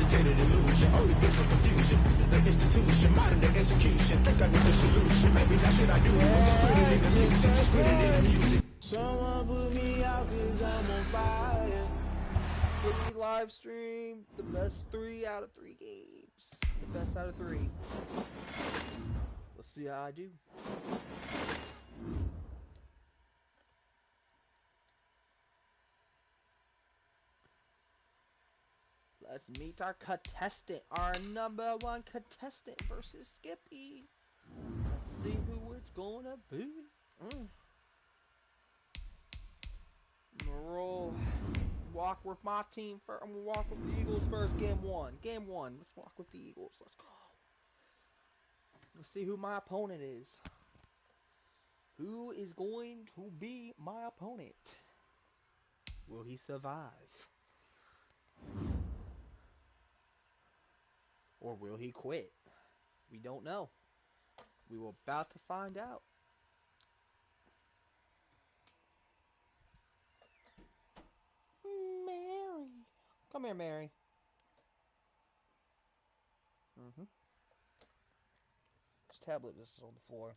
agitated illusion, only built for confusion. The institution, modern day execution. Think I need the solution. Maybe that's what I do. Just put it in the music. Just put it in the music. Someone put me out 'cause I'm on fire. Skippy live stream. The best 3 out of 3 games. The best out of 3. Let's see how I do. Let's meet our contestant, our number 1 contestant versus Skippy. Let's see who it's gonna be. I'm gonna roll. Walk with my team first. I'm gonna walk with the Eagles first. Game 1. Game 1. Let's walk with the Eagles. Let's go. Let's see who my opponent is. Who is going to be my opponent? Will he survive? Or will he quit? We don't know. We were about to find out. Mary. Come here, Mary. This tablet is on the floor.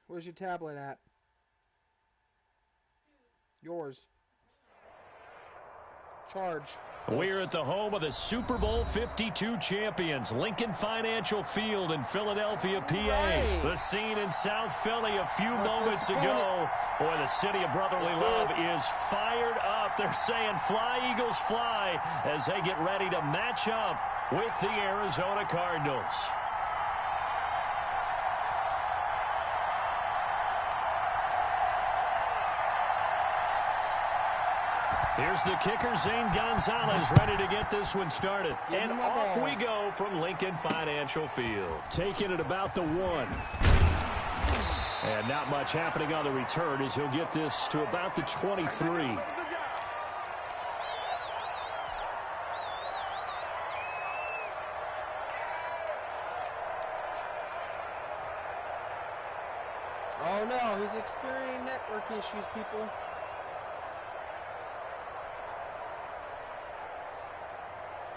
Where's your tablet at? Yours. Charge. We're at the home of the Super Bowl 52 champions, Lincoln Financial Field in Philadelphia, PA. Right. The scene in South Philly a few moments ago. Boy, the city of brotherly love is fired up. They're saying, "Fly, Eagles, fly," as they get ready to match up with the Arizona Cardinals. Here's the kicker, Zane Gonzalez, ready to get this one started. And off we go from Lincoln Financial Field. Taking it about the 1. And not much happening on the return as he'll get this to about the 23. Oh no, he's experiencing network issues, people.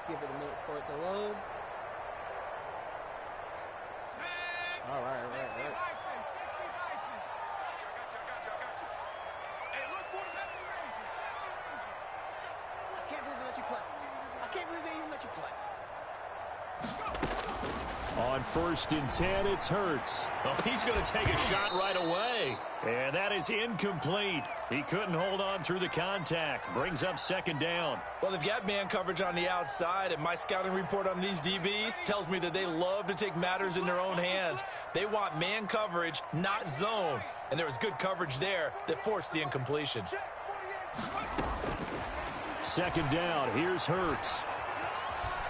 Give it a minute for it to load. All right. I can't believe they let you play. I can't believe they even let you play. On 1st and 10, it's Hurts. Oh, he's going to take a shot right away. And that is incomplete. He couldn't hold on through the contact. Brings up 2nd down. Well, they've got man coverage on the outside, and my scouting report on these DBs tells me that they love to take matters in their own hands. They want man coverage, not zone. And there was good coverage there that forced the incompletion. 2nd down. Here's Hurts.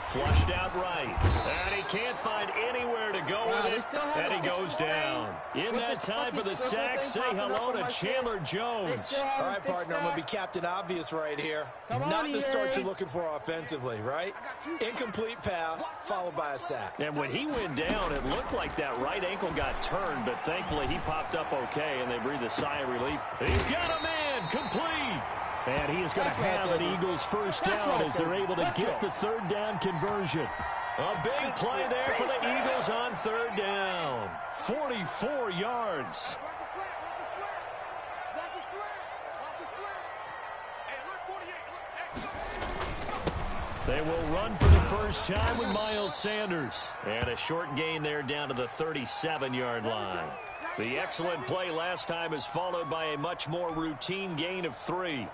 Flushed out right. And he can't find anywhere to go with it. And he goes down. In that time for the sack, say hello to Chandler Jones. All right, partner, I'm going to be Captain Obvious right here. Not the start you're looking for offensively, right? Incomplete pass, followed by a sack. And when he went down, it looked like that right ankle got turned, but thankfully he popped up okay, and they breathed a sigh of relief. He's got a man, complete. And he is going to have an Eagles first down as they're able to get the 3rd down conversion. A big play there for the Eagles on 3rd down. 44 yards. They will run for the first time with Miles Sanders. And a short gain there down to the 37-yard line. The excellent play last time is followed by a much more routine gain of 3.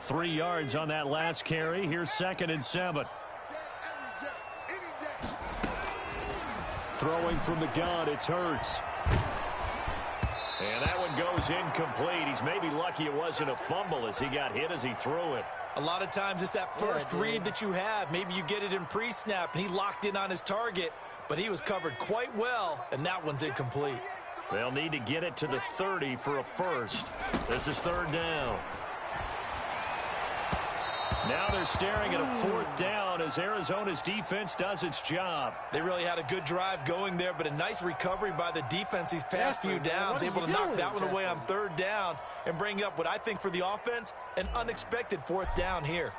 3 yards on that last carry. Here's 2nd and 7. Throwing from the gun, it's Hurts. And that one goes incomplete. He's maybe lucky it wasn't a fumble as he got hit as he threw it. A lot of times it's that first read that you have. Maybe you get it in pre-snap, and he locked in on his target, but he was covered quite well, and that one's incomplete. They'll need to get it to the 30 for a first. This is 3rd down. Now they're staring at a 4th down down as Arizona's defense does its job. They really had a good drive going there, but a nice recovery by the defense these past few downs, able to knock that one away on third down and bring up what I think for the offense, an unexpected fourth down here.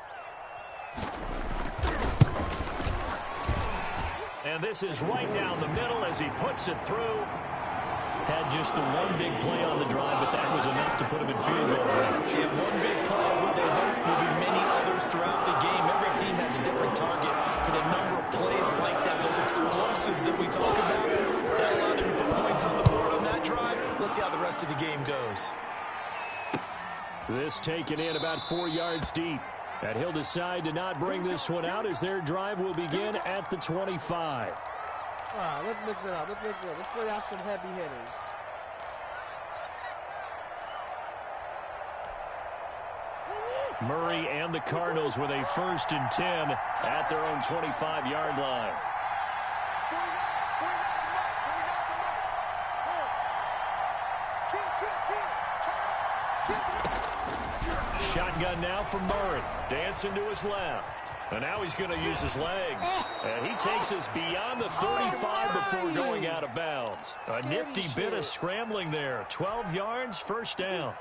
And this is right down the middle as he puts it through. Had just the one big play on the drive, but that was enough to put him in field goal range. Yeah, one big play of what they hope will be many others throughout the game. Every team has a different target for the number of plays like that, those explosives that we talk about. That allowed him to put points on the board on that drive. Let's see how the rest of the game goes. This taken in about 4 yards deep. And he'll decide to not bring this one out as their drive will begin at the 25. All right, let's mix it up. Let's bring out some heavy hitters. Murray and the Cardinals with a 1st and 10 at their own 25-yard line. Shotgun now from Murray. Dancing to his left. And now he's going to use his legs. And he takes us beyond the 35 before going out of bounds. A nifty bit of scrambling there. 12 yards, 1st down.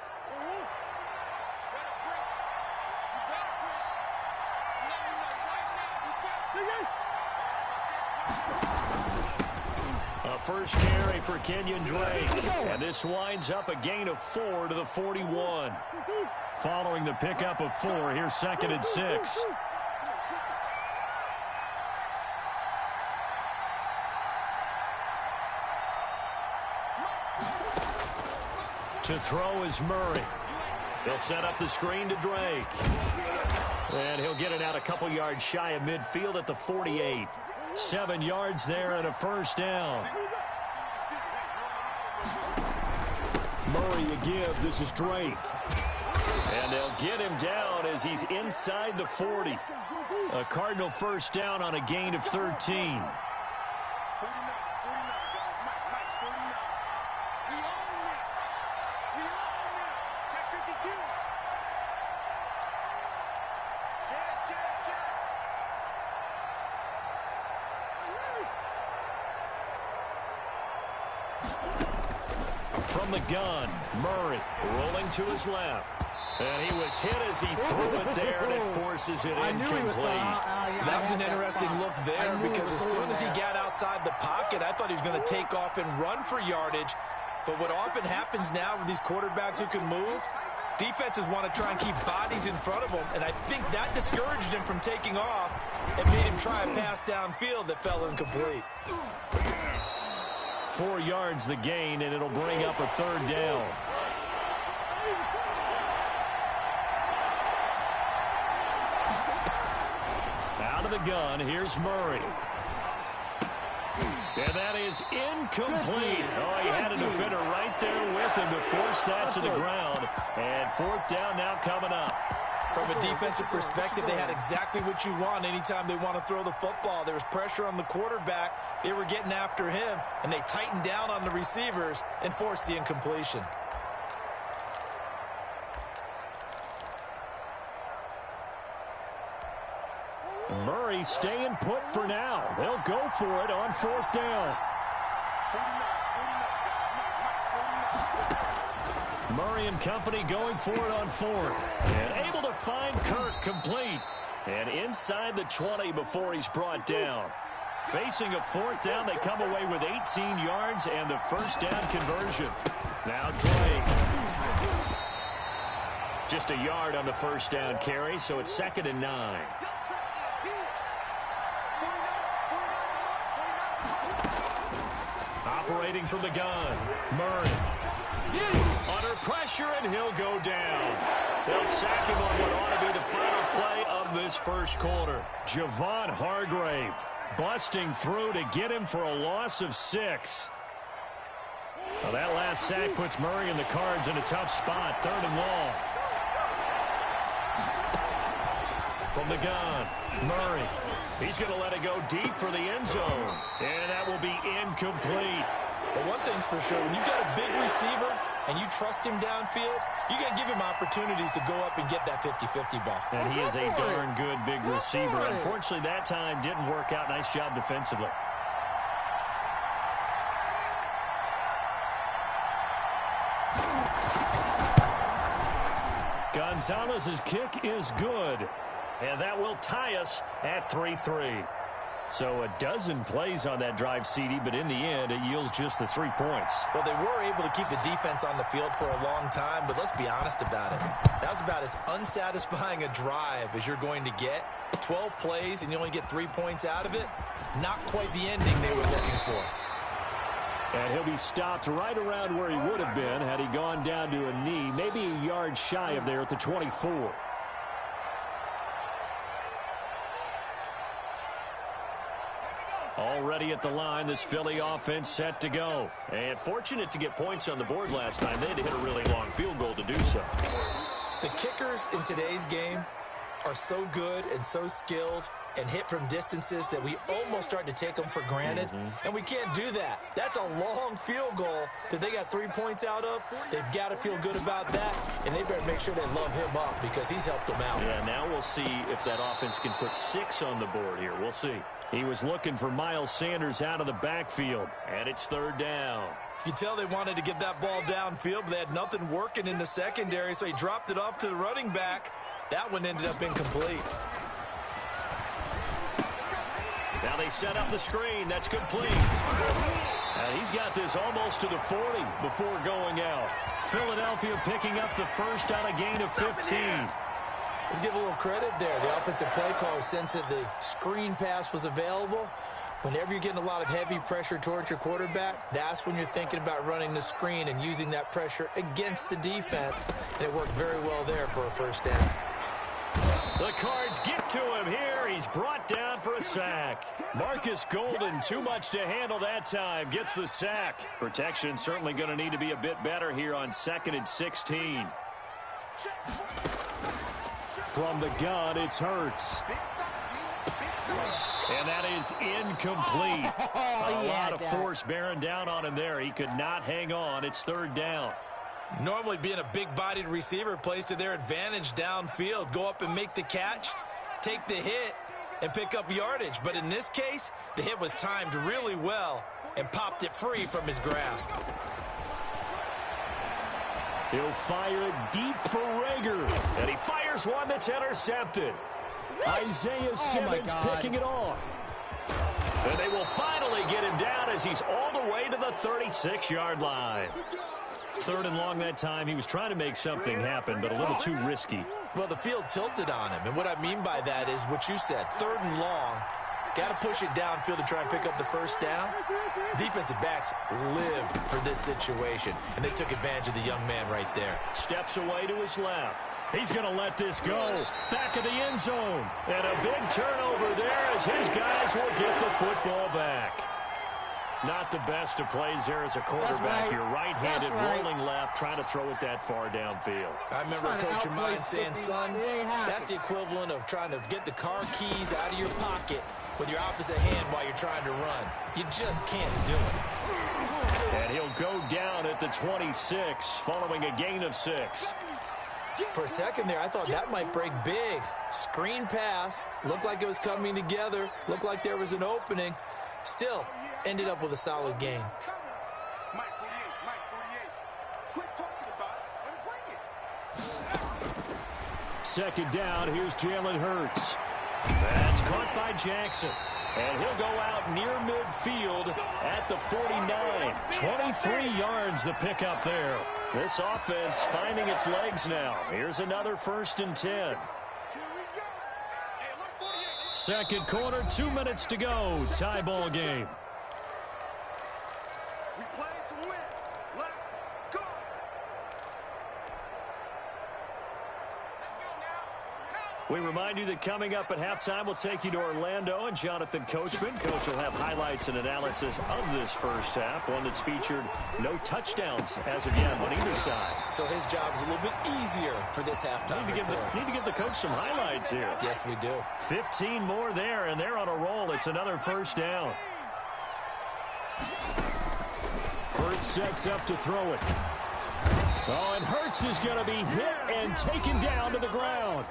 A first carry for Kenyon Drake. And this winds up a gain of 4 to the 41. Following the pickup of 4, here's 2nd and 6. To throw is Murray. He'll set up the screen to Drake. And he'll get it out a couple yards shy of midfield at the 48. 7 yards there and a 1st down. Murray a give. This is Drake. And they'll get him down as he's inside the 40. A Cardinal 1st down on a gain of 13. From the gun, Murray rolling to his left. And he was hit as he threw it there, and it forces it incomplete. That was an interesting look there because as soon as he got outside the pocket, I thought he was going to take off and run for yardage. But what often happens now with these quarterbacks who can move, defenses want to try and keep bodies in front of them, and I think that discouraged him from taking off and made him try a pass downfield that fell incomplete. 4 yards the gain, and it'll bring up a 3rd down. Out of the gun, here's Murray. And that is incomplete. Oh, he had a defender right there with him to force that to the ground. And 4th down now coming up. From a defensive perspective, they had exactly what you want anytime they want to throw the football. There was pressure on the quarterback. They were getting after him, and they tightened down on the receivers and forced the incompletion. Murray staying put for now. They'll go for it on 4th down. Murray and company going for it on 4th. And able to find Kirk complete. And inside the 20 before he's brought down. Facing a 4th down, they come away with 18 yards and the 1st down conversion. Now Drake. Just a yard on the 1st down carry, so it's 2nd and 9. Operating from the gun, Murray. Under pressure, and he'll go down. They'll sack him on what ought to be the final play of this 1st quarter. Javon Hargrave busting through to get him for a loss of 6. Well, that last sack puts Murray and the Cards in a tough spot. 3rd and long. From the gun, Murray. He's going to let it go deep for the end zone. And that will be incomplete. But one thing's for sure, when you've got a big receiver and you trust him downfield, you're going to give him opportunities to go up and get that 50-50 ball. And he is a darn good big receiver. Unfortunately, that time didn't work out. Nice job defensively. Gonzalez's kick is good. And that will tie us at 3-3. So a dozen plays on that drive, CD, but in the end, it yields just the 3 points. Well, they were able to keep the defense on the field for a long time, but let's be honest about it. That was about as unsatisfying a drive as you're going to get. 12 plays, and you only get 3 points out of it. Not quite the ending they were looking for. And he'll be stopped right around where he would have been had he gone down to a knee, maybe a yard shy of there at the 24. Already at the line, this Philly offense set to go. And fortunate to get points on the board last time. They had to hit a really long field goal to do so. The kickers in today's game are so good and so skilled and hit from distances that we almost start to take them for granted. And we can't do that. That's a long field goal that they got 3 points out of. They've got to feel good about that, and they better make sure they love him up because he's helped them out. Yeah, now we'll see if that offense can put 6 on the board here. We'll see. He was looking for Miles Sanders out of the backfield, and it's 3rd down. You can tell they wanted to get that ball downfield, but they had nothing working in the secondary, so he dropped it off to the running back. That one ended up incomplete. Now they set up the screen. That's complete. And he's got this almost to the 40 before going out. Philadelphia picking up the first on a gain of 15. Let's give a little credit there. The offensive play caller sensed that the screen pass was available. Whenever you're getting a lot of heavy pressure towards your quarterback, that's when you're thinking about running the screen and using that pressure against the defense. And it worked very well there for a first down. The Cards get to him here. He's brought down for a sack. Marcus Golden, too much to handle that time, gets the sack. Protection certainly going to need to be a bit better here on 2nd and 16. From the gun, it's Hurts. And that is incomplete. A lot of force bearing down on him there. He could not hang on. It's 3rd down. Normally being a big-bodied receiver plays to their advantage downfield. Go up and make the catch, take the hit, and pick up yardage. But in this case, the hit was timed really well and popped it free from his grasp. He'll fire it deep for Rager. And he fires one that's intercepted. Isaiah Simmons picking it off. And they will finally get him down as he's all the way to the 36-yard line. 3rd and long that time. He was trying to make something happen, but a little too risky. Well, the field tilted on him, and what I mean by that is what you said, 3rd and long. Got to push it downfield to try and pick up the first down. Defensive backs live for this situation, and they took advantage of the young man right there. Steps away to his left. He's going to let this go. Back of the end zone. And a big turnover there as his guys will get the football back. Not the best of plays there as a quarterback. You're right-handed, rolling left, trying to throw it that far downfield. I remember a coach of mine saying, son, that's the equivalent of trying to get the car keys out of your pocket with your opposite hand while you're trying to run. You just can't do it. And he'll go down at the 26, following a gain of 6. For a second there, I thought that might break big. Screen pass, looked like it was coming together, looked like there was an opening. Still, ended up with a solid gain. Second down, here's Jalen Hurts. That's caught by Jackson. And he'll go out near midfield at the 49. 23 yards the pickup there. This offense finding its legs now. Here's another 1st and 10. Second quarter, 2 minutes to go. Tie ball game. We remind you that coming up at halftime, we'll take you to Orlando and Jonathan Coachman. Coach will have highlights and analysis of this first half, one that's featured no touchdowns as of yet on either side. So his job is a little bit easier for this halftime. Need to give the coach some highlights here. Yes, we do. 15 more there, and they're on a roll. It's another first down. Hurts sets up to throw it. Oh, and Hurts is going to be hit and taken down to the ground.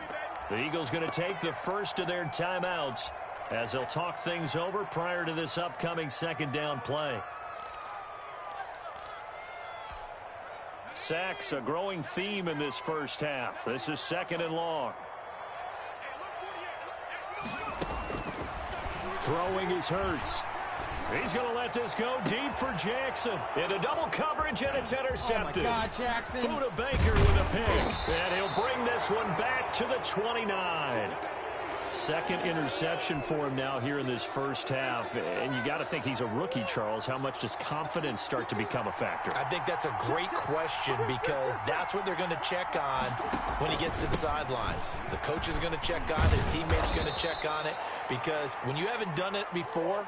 The Eagles going to take the first of their timeouts as they'll talk things over prior to this upcoming second down play. Sacks, a growing theme in this first half. This is second and long. Throwing is Hurts. He's going to let this go deep for Jackson. Into double coverage, and it's intercepted. Oh, my God, Jackson. Buda Baker with a pick. And he'll bring this one back to the 29. Second interception for him now here in this first half. And you got to think he's a rookie, Charles. How much does confidence start to become a factor? I think that's a great question because that's what they're going to check on when he gets to the sidelines. The coach is going to check on it. His teammates are going to check on it because when you haven't done it before,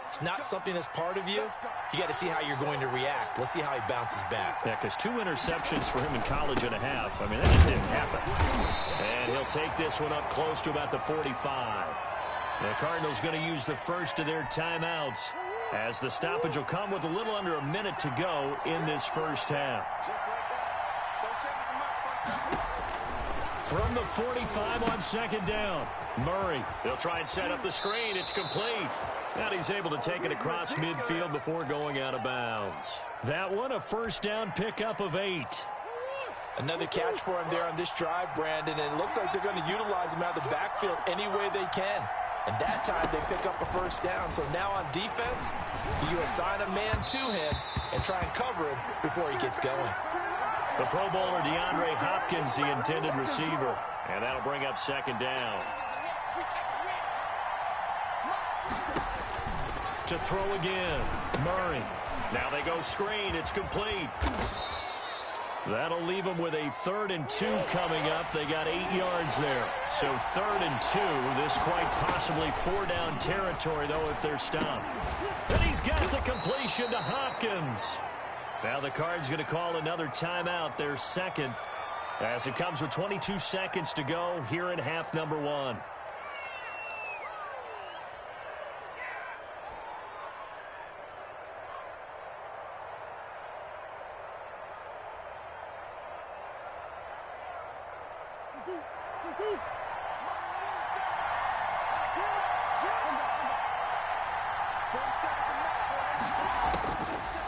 it's not something that's part of you. You got to see how you're going to react. Let's see how he bounces back. Yeah, because 2 interceptions for him in college and a half. I mean, that just didn't happen. And he'll take this one up close to about the 45. The Cardinals going to use the first of their timeouts as the stoppage will come with a little under a minute to go in this first half. From the 45 on second down, Murray. They'll try and set up the screen. It's complete. And he's able to take it across midfield before going out of bounds. That one, a first down pickup of 8. Another catch for him there on this drive, Brandon, and it looks like they're going to utilize him out of the backfield any way they can. And that time they pick up a first down. So now on defense, you assign a man to him and try and cover him before he gets going. The Pro Bowler DeAndre Hopkins, the intended receiver. And that'll bring up second down. To throw again, Murray. Now they go screen. It's complete. That'll leave them with a 3rd and 2 coming up. They got 8 yards there. So 3rd and 2. This quite possibly 4-down territory, though, if they're stopped. And he's got the completion to Hopkins. Now the Cards going to call another timeout, their second, as it comes with 22 seconds to go here in half number 1.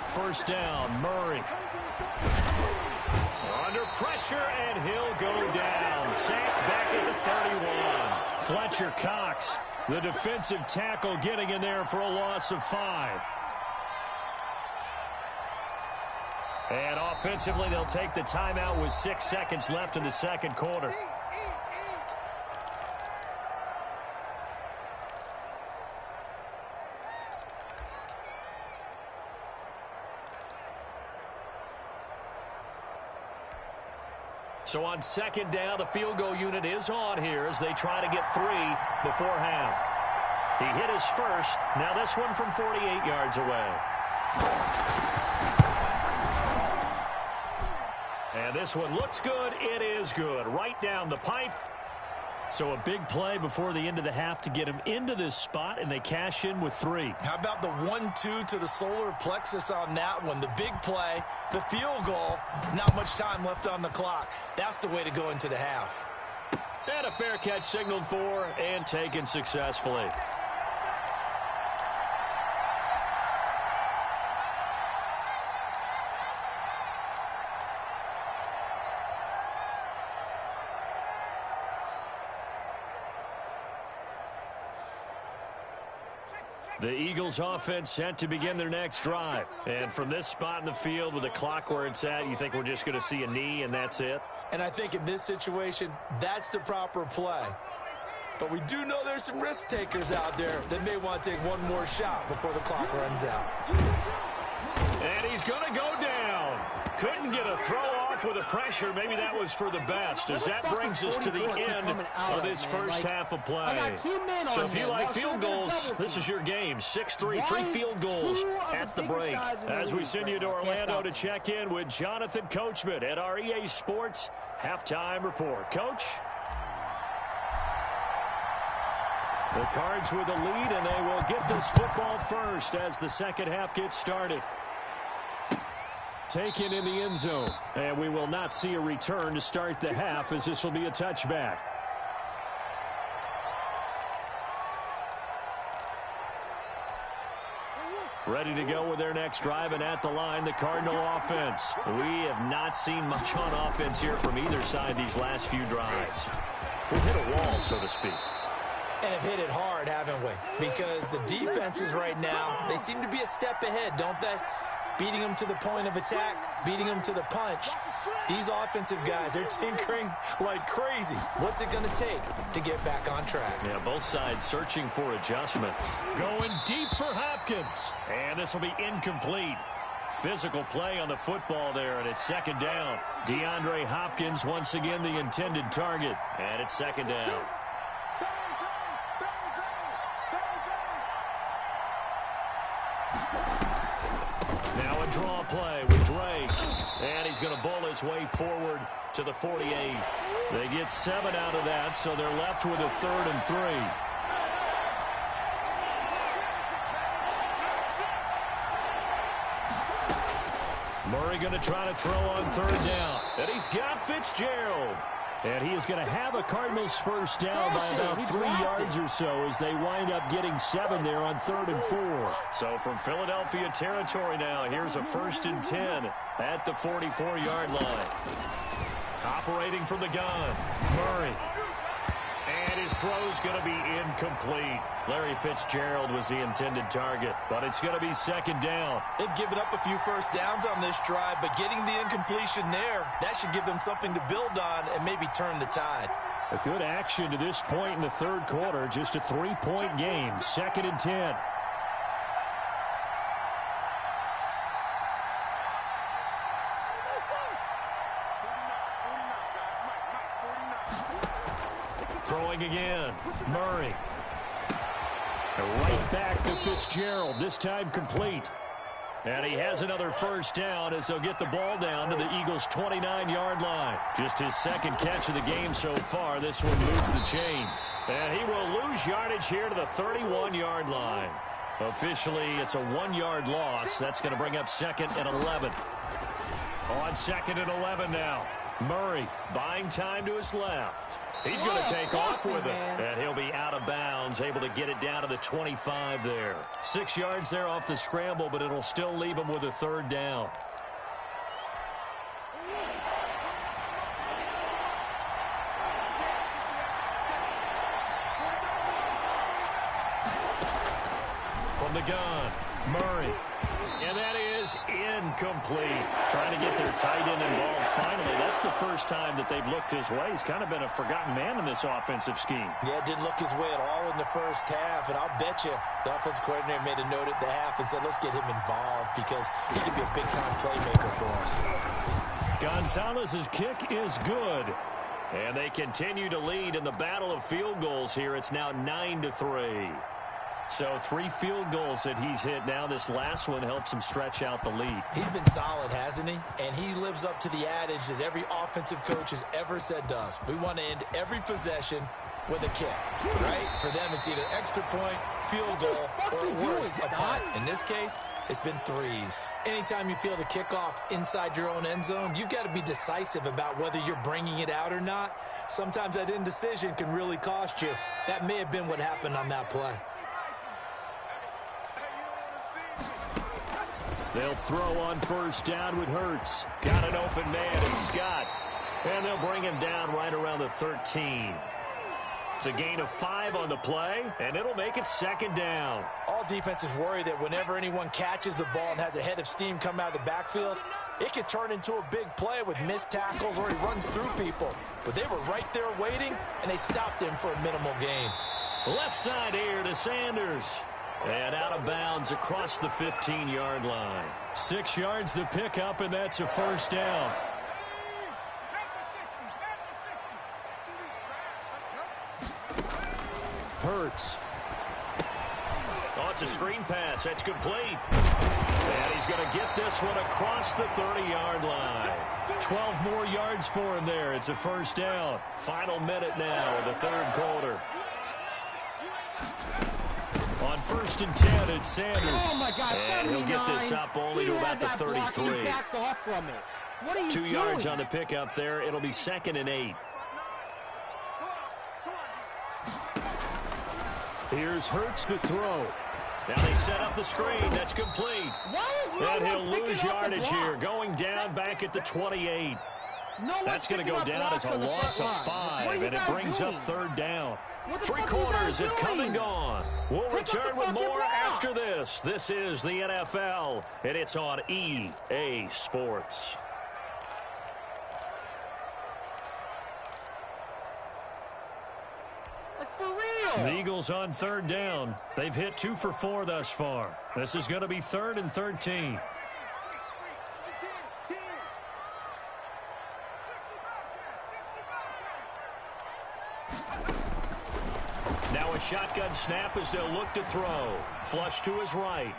First down, Murray. Under pressure, and he'll go down. Sacked back at the 31. Fletcher Cox, the defensive tackle, getting in there for a loss of 5. And offensively, they'll take the timeout with 6 seconds left in the second quarter. So on second down, the field goal unit is on here as they try to get 3 before half. He hit his first. Now this one from 48 yards away. And this one looks good. It is good. Right down the pipe. So a big play before the end of the half to get him into this spot, and they cash in with 3. How about the 1-2 to the solar plexus on that one? The big play, the field goal, not much time left on the clock. That's the way to go into the half. And a fair catch signaled for and taken successfully. The Eagles offense set to begin their next drive. And from this spot in the field with the clock where it's at, you think we're just going to see a knee and that's it? And I think in this situation, that's the proper play. But we do know there's some risk takers out there that may want to take one more shot before the clock runs out. And he's going to go down. Couldn't get a throw off with the pressure. Maybe that was for the best, as that brings us to the end of this first half of play. So if you like field goals, this is your game. 6-3, 3 field goals at the break. As we send you to Orlando to check in with Jonathan Coachman at our EA Sports Halftime Report. Coach? The Cards with the lead, and they will get this football first as the second half gets started. Taken in the end zone. And we will not see a return to start the half, as this will be a touchback. Ready to go with their next drive, and at the line, the Cardinal offense. We have not seen much on offense here from either side these last few drives. We've hit a wall, so to speak. And have hit it hard, haven't we? Because the defenses right now, they seem to be a step ahead, don't they? Beating them to the point of attack, beating them to the punch. These offensive guys are tinkering like crazy. What's it going to take to get back on track? Yeah, both sides searching for adjustments. Going deep for Hopkins. And this will be incomplete. Physical play on the football there, and it's second down. DeAndre Hopkins once again the intended target. And it's second down. Now a draw play with Drake. And he's going to bull his way forward to the 48. They get 7 out of that, so they're left with a 3rd and 3. Murray going to try to throw on 3rd down. And he's got Fitzgerald. And he is going to have a Cardinals first down by about 3 yards or so as they wind up getting 7 there on 3rd and 4. So from Philadelphia territory now, here's a 1st and 10 at the 44-yard line. Operating from the gun, Murray. And his throw's going to be incomplete. Larry Fitzgerald was the intended target, but it's going to be second down. They've given up a few first downs on this drive, but getting the incompletion there, that should give them something to build on and maybe turn the tide. A good action to this point in the 3rd quarter. Just a 3-point game. 2nd and 10. Throwing again. Murray. Right back to Fitzgerald. This time complete. And he has another first down as they'll get the ball down to the Eagles' 29-yard line. Just his 2nd catch of the game so far. This one moves the chains. And he will lose yardage here to the 31-yard line. Officially, it's a 1-yard loss. That's going to bring up 2nd and 11. On 2nd and 11 now. Murray buying time to his left. He's going to take off with it. And he'll be out of bounds, able to get it down to the 25 there. 6 yards there off the scramble, but it'll still leave him with a 3rd down. From the gun, Murray. And that is incomplete. Trying to get their tight end involved finally. That's the first time that they've looked his way. He's kind of been a forgotten man in this offensive scheme. Yeah, didn't look his way at all in the first half. And I'll bet you the offense coordinator made a note at the half and said, let's get him involved because he could be a big-time playmaker for us. Gonzalez's kick is good. And they continue to lead in the battle of field goals here. It's now 9-3. So 3 field goals that he's hit now. This last one helps him stretch out the lead. He's been solid, hasn't he? And he lives up to the adage that every offensive coach has ever said to us. We want to end every possession with a kick, right? For them, it's either extra point, field goal, or at worst, a punt. In this case, it's been 3s. Anytime you feel the kickoff inside your own end zone, you've got to be decisive about whether you're bringing it out or not. Sometimes that indecision can really cost you. That may have been what happened on that play. They'll throw on first down with Hurts. Got an open man, it's Scott. And they'll bring him down right around the 13. It's a gain of 5 on the play, and it'll make it second down. All defenses worry that whenever anyone catches the ball and has a head of steam come out of the backfield, it could turn into a big play with missed tackles or he runs through people. But they were right there waiting, and they stopped him for a minimal gain. Left side here to Sanders. And out of bounds across the 15-yard line. 6 yards the pickup, and that's a first down. Hurts. Oh, it's a screen pass. That's complete. And he's going to get this one across the 30-yard line. 12 more yards for him there. It's a first down. Final minute now of the 3rd quarter. On first and 10. It's Sanders. Oh, my God, And he'll get this up only to about the 33. He backs off from it. What are you doing? 2 yards on the pickup there. It'll be 2nd and 8. Here's Hurts to throw. Now they set up the screen. That's complete. And he'll lose yardage here. Going down back at the 28. That's going to go down as a loss of 5, and it brings up 3rd down. 3 quarters have come and gone. We'll return with more after this. This is the NFL, and it's on EA Sports. For real. The Eagles on 3rd down. They've hit 2 for 4 thus far. This is going to be 3rd and 13. Now a shotgun snap as they'll look to throw. Flush to his right.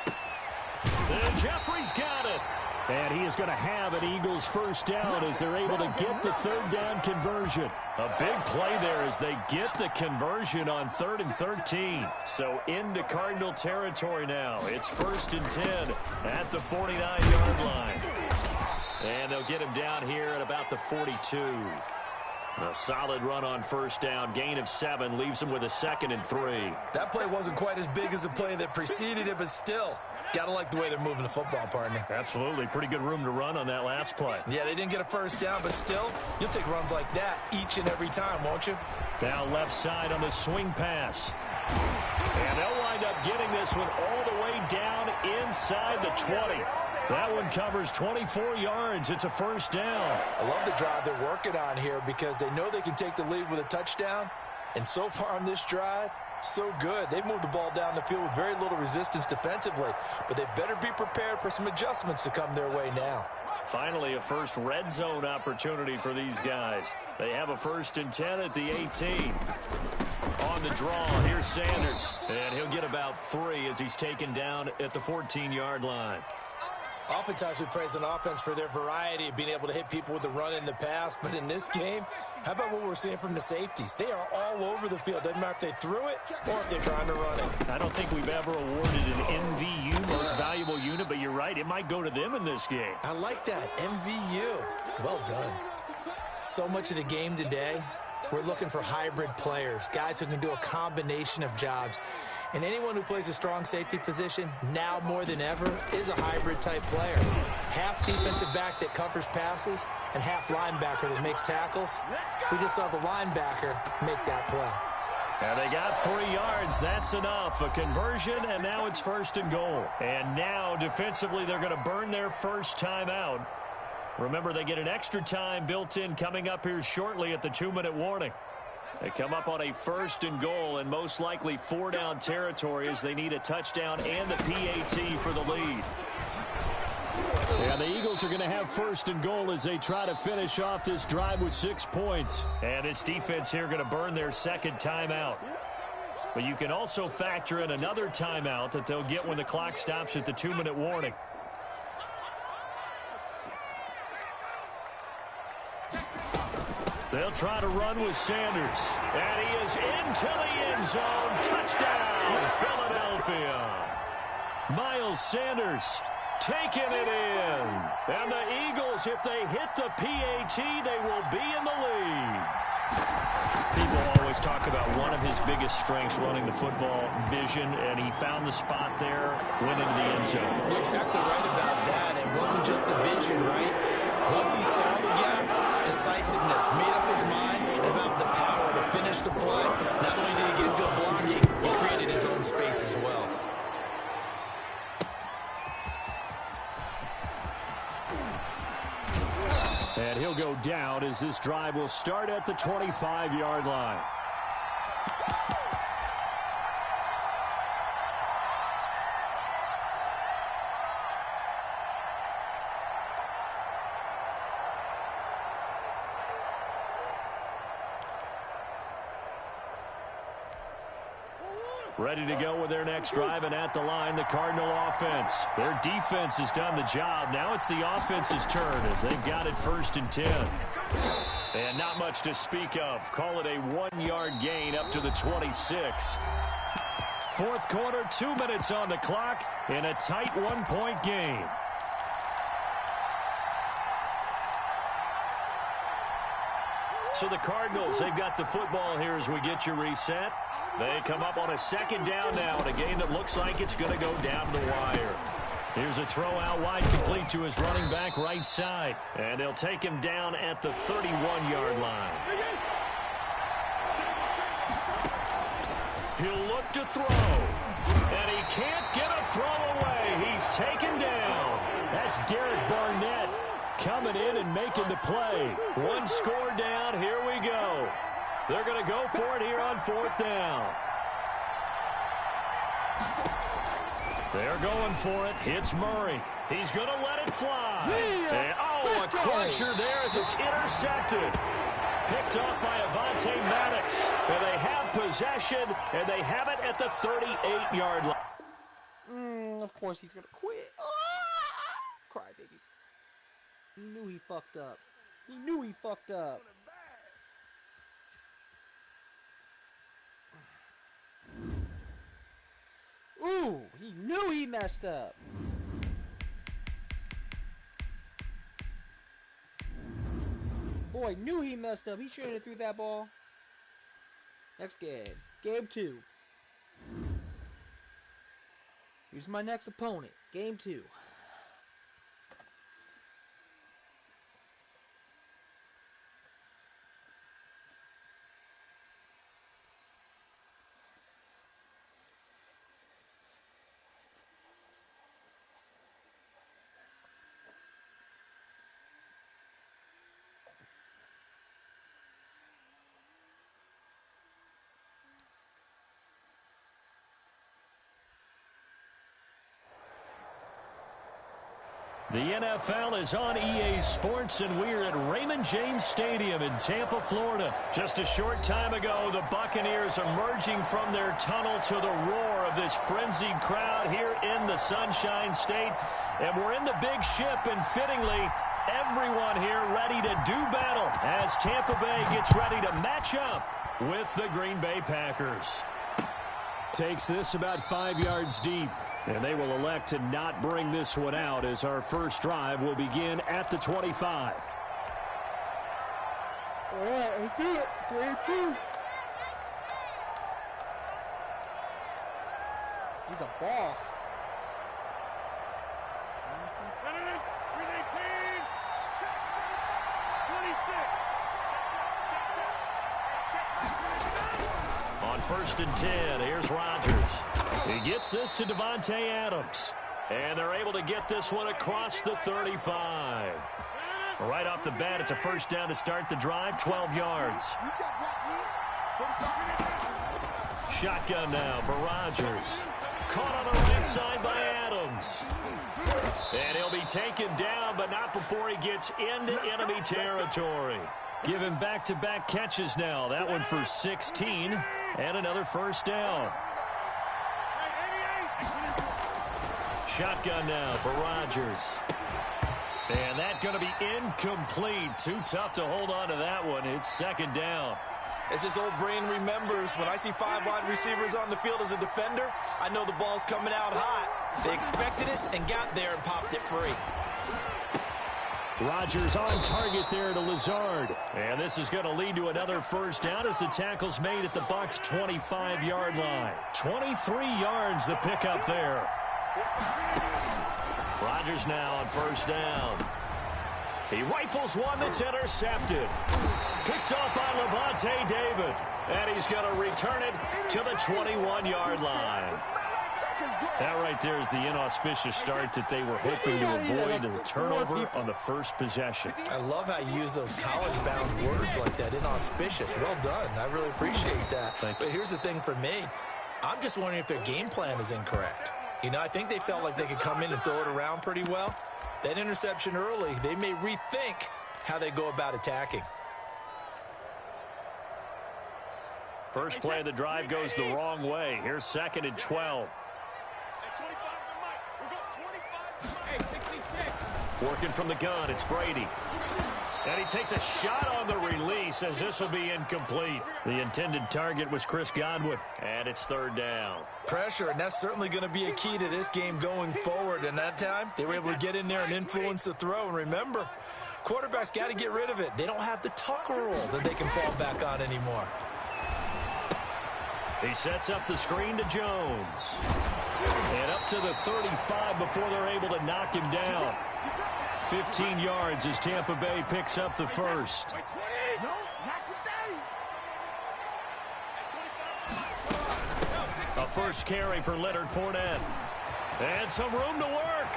And Jeffrey's got it. And he is going to have an Eagles first down as they're able to get the 3rd down conversion. A big play there as they get the conversion on 3rd and 13. So into Cardinal territory now. It's 1st and 10 at the 49-yard line. And they'll get him down here at about the 42. A solid run on first down. Gain of 7 leaves him with a 2nd and 3. That play wasn't quite as big as the play that preceded it, but still, got to like the way they're moving the football, partner. Absolutely. Pretty good room to run on that last play. Yeah, they didn't get a first down, but still, you'll take runs like that each and every time, won't you? Now left side on the swing pass. And they'll wind up getting this one all the way down inside the 20. That one covers 24 yards. It's a first down. I love the drive they're working on here because they know they can take the lead with a touchdown. And so far on this drive, so good. They've moved the ball down the field with very little resistance defensively, but they better be prepared for some adjustments to come their way now. Finally, a first red zone opportunity for these guys. They have a 1st and 10 at the 18. On the draw, here's Sanders. And he'll get about 3 as he's taken down at the 14-yard line. Oftentimes we praise an offense for their variety of being able to hit people with the run in the pass, but in this game, how about what we're seeing from the safeties? They are all over the field. Doesn't matter if they threw it or if they're trying to run it. I don't think we've ever awarded an MVU, most valuable unit, but you're right, it might go to them in this game. I like that, MVU. Well done. So much of the game today, we're looking for hybrid players, guys who can do a combination of jobs. And anyone who plays a strong safety position, now more than ever, is a hybrid-type player. Half defensive back that covers passes and half linebacker that makes tackles. We just saw the linebacker make that play. And they got 3 yards. That's enough. A conversion, and now it's 1st and goal. And now, defensively, they're going to burn their first time out. Remember, they get an extra time built in coming up here shortly at the 2-minute warning. They come up on a 1st and goal and most likely 4-down territory as they need a touchdown and the PAT for the lead. And the Eagles are going to have 1st and goal as they try to finish off this drive with 6 points. And this defense here going to burn their 2nd timeout. But you can also factor in another timeout that they'll get when the clock stops at the 2-minute warning. They'll try to run with Sanders. And he is into the end zone. Touchdown, Philadelphia. Miles Sanders taking it in. And the Eagles, if they hit the PAT, they will be in the lead. People always talk about one of his biggest strengths running the football, vision, and he found the spot there, went into the end zone. You're exactly right about that. It wasn't just the vision, right? Once he saw the gap, decisiveness, made up his mind, and have the power to finish the play. Not only did he get good blocking, he created his own space as well. And he'll go down as this drive will start at the 25-yard line. Ready to go with their next drive, and at the line, the Cardinal offense. Their defense has done the job. Now it's the offense's turn as they've got it 1st and 10. And not much to speak of. Call it a 1-yard gain up to the 26. Fourth quarter, 2 minutes on the clock in a tight 1-point game. So the Cardinals, they've got the football here as we get you reset. They come up on a second down now in a game that looks like it's going to go down the wire. Here's a throw out wide, complete to his running back right side. And they'll take him down at the 31-yard line. He'll look to throw. And he can't get a throw away. He's taken down. That's Derek Barnett coming in and making the play. One score down. Here we go. They're going to go for it here on fourth down. They're going for it. It's Murray. He's going to let it fly. And, a crusher there as it's intercepted. Picked off by Avonte Maddox. And they have possession, and they have it at the 38-yard line. Of course he's going to quit. Cry, baby. He knew he fucked up. He knew he fucked up. Ooh, he knew he messed up. Boy, knew he messed up. He shouldn't have threw that ball. Next game. Game 2. Here's my next opponent. Game 2. The NFL is on EA Sports, and we're at Raymond James Stadium in Tampa, Florida. Just a short time ago, the Buccaneers emerging from their tunnel to the roar of this frenzied crowd here in the Sunshine State. And we're in the big ship, and fittingly, everyone here ready to do battle as Tampa Bay gets ready to match up with the Green Bay Packers. Takes this about 5 yards deep. And they will elect to not bring this one out as our first drive will begin at the 25. All right, let's do it. Game 2. He's a boss. On 1st and 10, here's Rodgers. He gets this to Davante Adams. And they're able to get this one across the 35. Right off the bat, it's a first down to start the drive, 12 yards. Shotgun now for Rodgers. Caught on the right side by Adams. And he'll be taken down, but not before he gets into enemy territory. Given back-to-back catches now. That one for 16 and another first down. Shotgun now for Rodgers. And that's going to be incomplete. Too tough to hold on to that one. It's second down. As this old brain remembers, when I see 5 wide receivers on the field as a defender, I know the ball's coming out hot. They expected it and got there and popped it free. Rodgers on target there to Lazard. And this is going to lead to another first down as the tackle's made at the Bucs' 25-yard line. 23 yards the pickup there. Rodgers now on first down. He rifles one that's intercepted. Picked off by Levante David. And he's going to return it to the 21-yard line. That right there is the inauspicious start that they were hoping to avoid, the turnover on the first possession. I love how you use those college-bound words like that, inauspicious. Well done. I really appreciate that. But here's the thing for me. I'm just wondering if their game plan is incorrect. You know, I think they felt like they could come in and throw it around pretty well. That interception early, they may rethink how they go about attacking. First play of the drive goes the wrong way. Here's 2nd and 12. Working from the gun, it's Brady. And he takes a shot on the release as this will be incomplete. The intended target was Chris Godwin, and it's third down. Pressure, and that's certainly going to be a key to this game going forward. And that time, they were able to get in there and influence the throw. And remember, quarterbacks got to get rid of it. They don't have the tuck rule that they can fall back on anymore. He sets up the screen to Jones. And up to the 35 before they're able to knock him down. 15 yards as Tampa Bay picks up the first. A first carry for Leonard Fournette. And some room to work.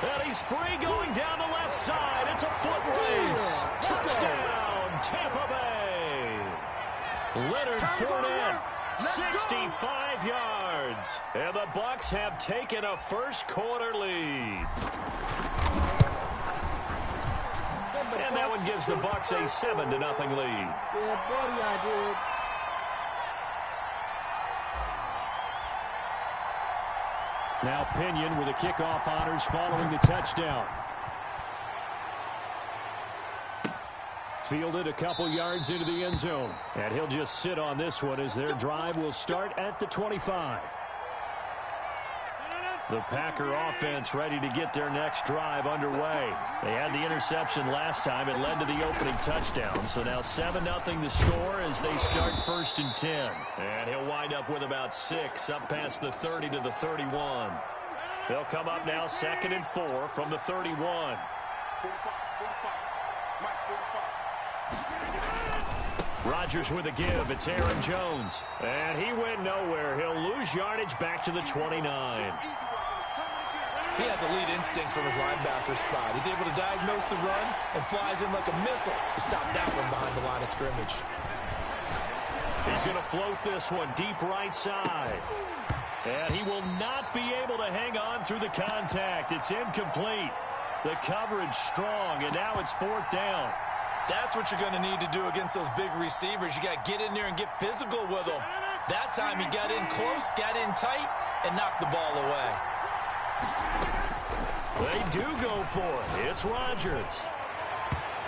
And he's free going down the left side. It's a foot race. Touchdown, Tampa Bay. Leonard Fournette, 65 yards. And the Bucs have taken a first-quarter lead. And that one gives the Bucs a 7-0 lead. Yeah, buddy, I did. Now Pinion with the kickoff honors following the touchdown. Fielded a couple yards into the end zone. And he'll just sit on this one as their drive will start at the 25. The Packer offense ready to get their next drive underway. They had the interception last time. It led to the opening touchdown. So now 7-0 the score as they start 1st and 10. And he'll wind up with about 6 up past the 30 to the 31. They'll come up now 2nd and 4 from the 31. Rodgers with a give. It's Aaron Jones. And he went nowhere. He'll lose yardage back to the 29. He has elite instincts from his linebacker spot. He's able to diagnose the run and flies in like a missile to stop that one behind the line of scrimmage. He's going to float this one deep right side. And he will not be able to hang on through the contact. It's incomplete. The coverage strong, and now it's 4th down. That's what you're going to need to do against those big receivers. You got to get in there and get physical with them. That time he got in close, got in tight, and knocked the ball away. They do go for it. It's Rodgers.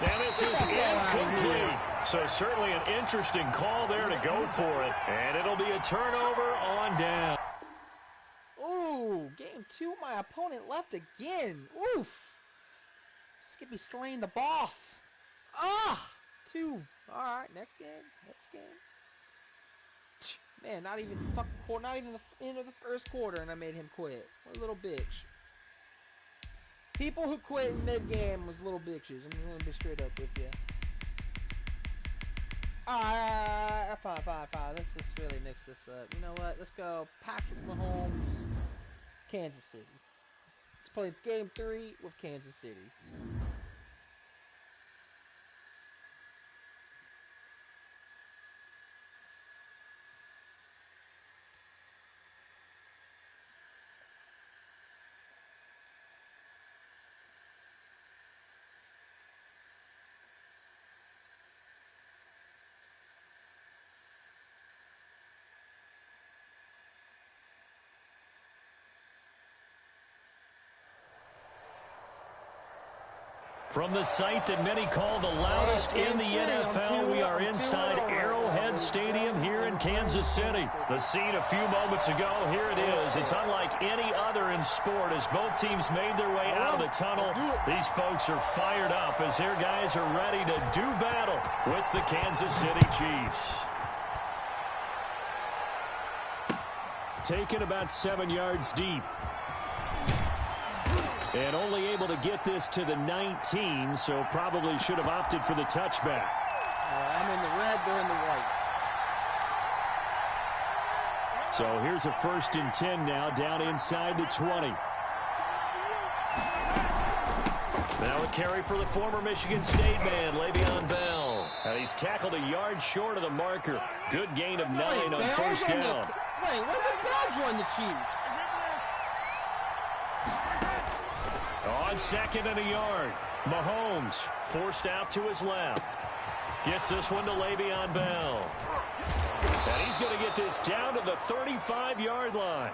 And this is incomplete. So certainly an interesting call there to go for it. And it'll be a turnover on down. Ooh, game 2, my opponent left again. Oof. Skippy slaying the boss. 2. All right, next game. Man, not even the end of the first quarter, and I made him quit. What a little bitch. People who quit in mid-game was little bitches. I'm gonna be straight up with you. Fine. Let's just really mix this up. You know what? Let's go Patrick Mahomes, Kansas City. Let's play game 3 with Kansas City. From the site that many call the loudest in the NFL, we are inside Arrowhead Stadium here in Kansas City. The scene a few moments ago, here it is. It's unlike any other in sport as both teams made their way out of the tunnel. These folks are fired up as their guys are ready to do battle with the Kansas City Chiefs. Taken about 7 yards deep. And only able to get this to the 19, so probably should have opted for the touchback. I'm in the red, they're in the white. So here's a 1st and 10 now, down inside the 20. Now a carry for the former Michigan State man, Le'Veon Bell. And he's tackled a yard short of the marker. Good gain of 9 on 1st down. Wait, when did Bell join the Chiefs? On 2nd and a yard, Mahomes forced out to his left. Gets this one to Le'Veon Bell. And he's going to get this down to the 35-yard line.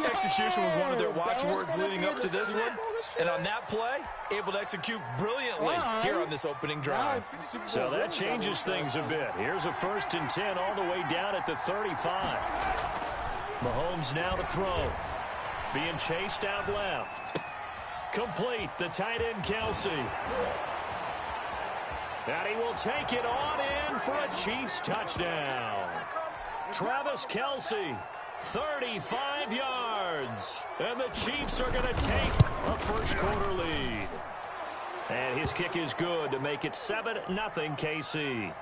Execution was one of their watchwords leading up to this one. And on that play, able to execute brilliantly here on this opening drive. So that changes things a bit. Here's a 1st and 10 all the way down at the 35. Mahomes now to throw. Being chased out left. Complete. The tight end, Kelsey. And he will take it on in for a Chiefs touchdown. Travis Kelsey, 35 yards. And the Chiefs are going to take a first-quarter lead. And his kick is good to make it 7-0 KC.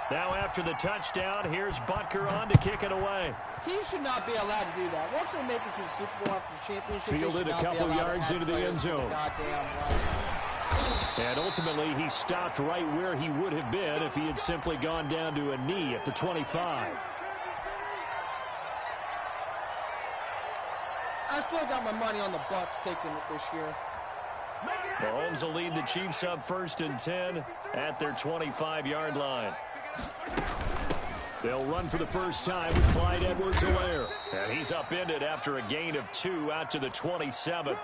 Now after the touchdown, here's Butker on to kick it away. Teams should not be allowed to do that. Once they make it to the Super Bowl after the championship, Fielded a couple yards into the end zone. Goddamn right. And ultimately, he stopped right where he would have been if he had simply gone down to a knee at the 25. I still got my money on the Bucs taking it this year. Mahomes will lead the Chiefs up 1st and 10 at their 25-yard line. They'll run for the first time with Clyde Edwards-Helaire. And he's upended after a gain of 2 out to the 27.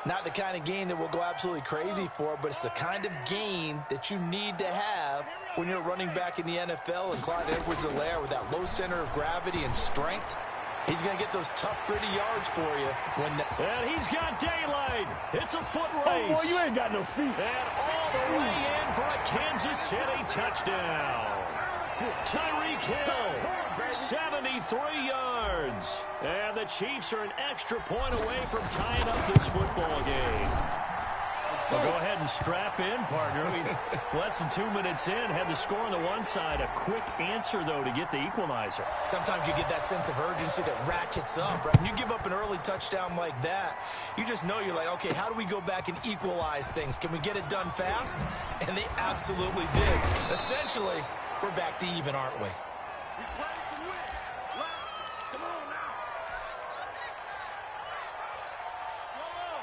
Not the kind of gain that we'll go absolutely crazy for, but it's the kind of gain that you need to have when you're running back in the NFL. And Clyde Edwards-Helaire with that low center of gravity and strength, he's going to get those tough, gritty yards for you. And he's got daylight. It's a foot race. Oh, boy, you ain't got no feet. And all the way in for a Kansas City touchdown. Tyreek Hill, 73 yards. And the Chiefs are an extra point away from tying up this football game. Well, go ahead and strap in, partner. Less than 2 minutes in, had the score on the one side. A quick answer, though, to get the equalizer. Sometimes you get that sense of urgency that ratchets up, right? When you give up an early touchdown like that, you just know you're like, okay, how do we go back and equalize things? Can we get it done fast? And they absolutely did. Essentially, we're back to even, aren't we?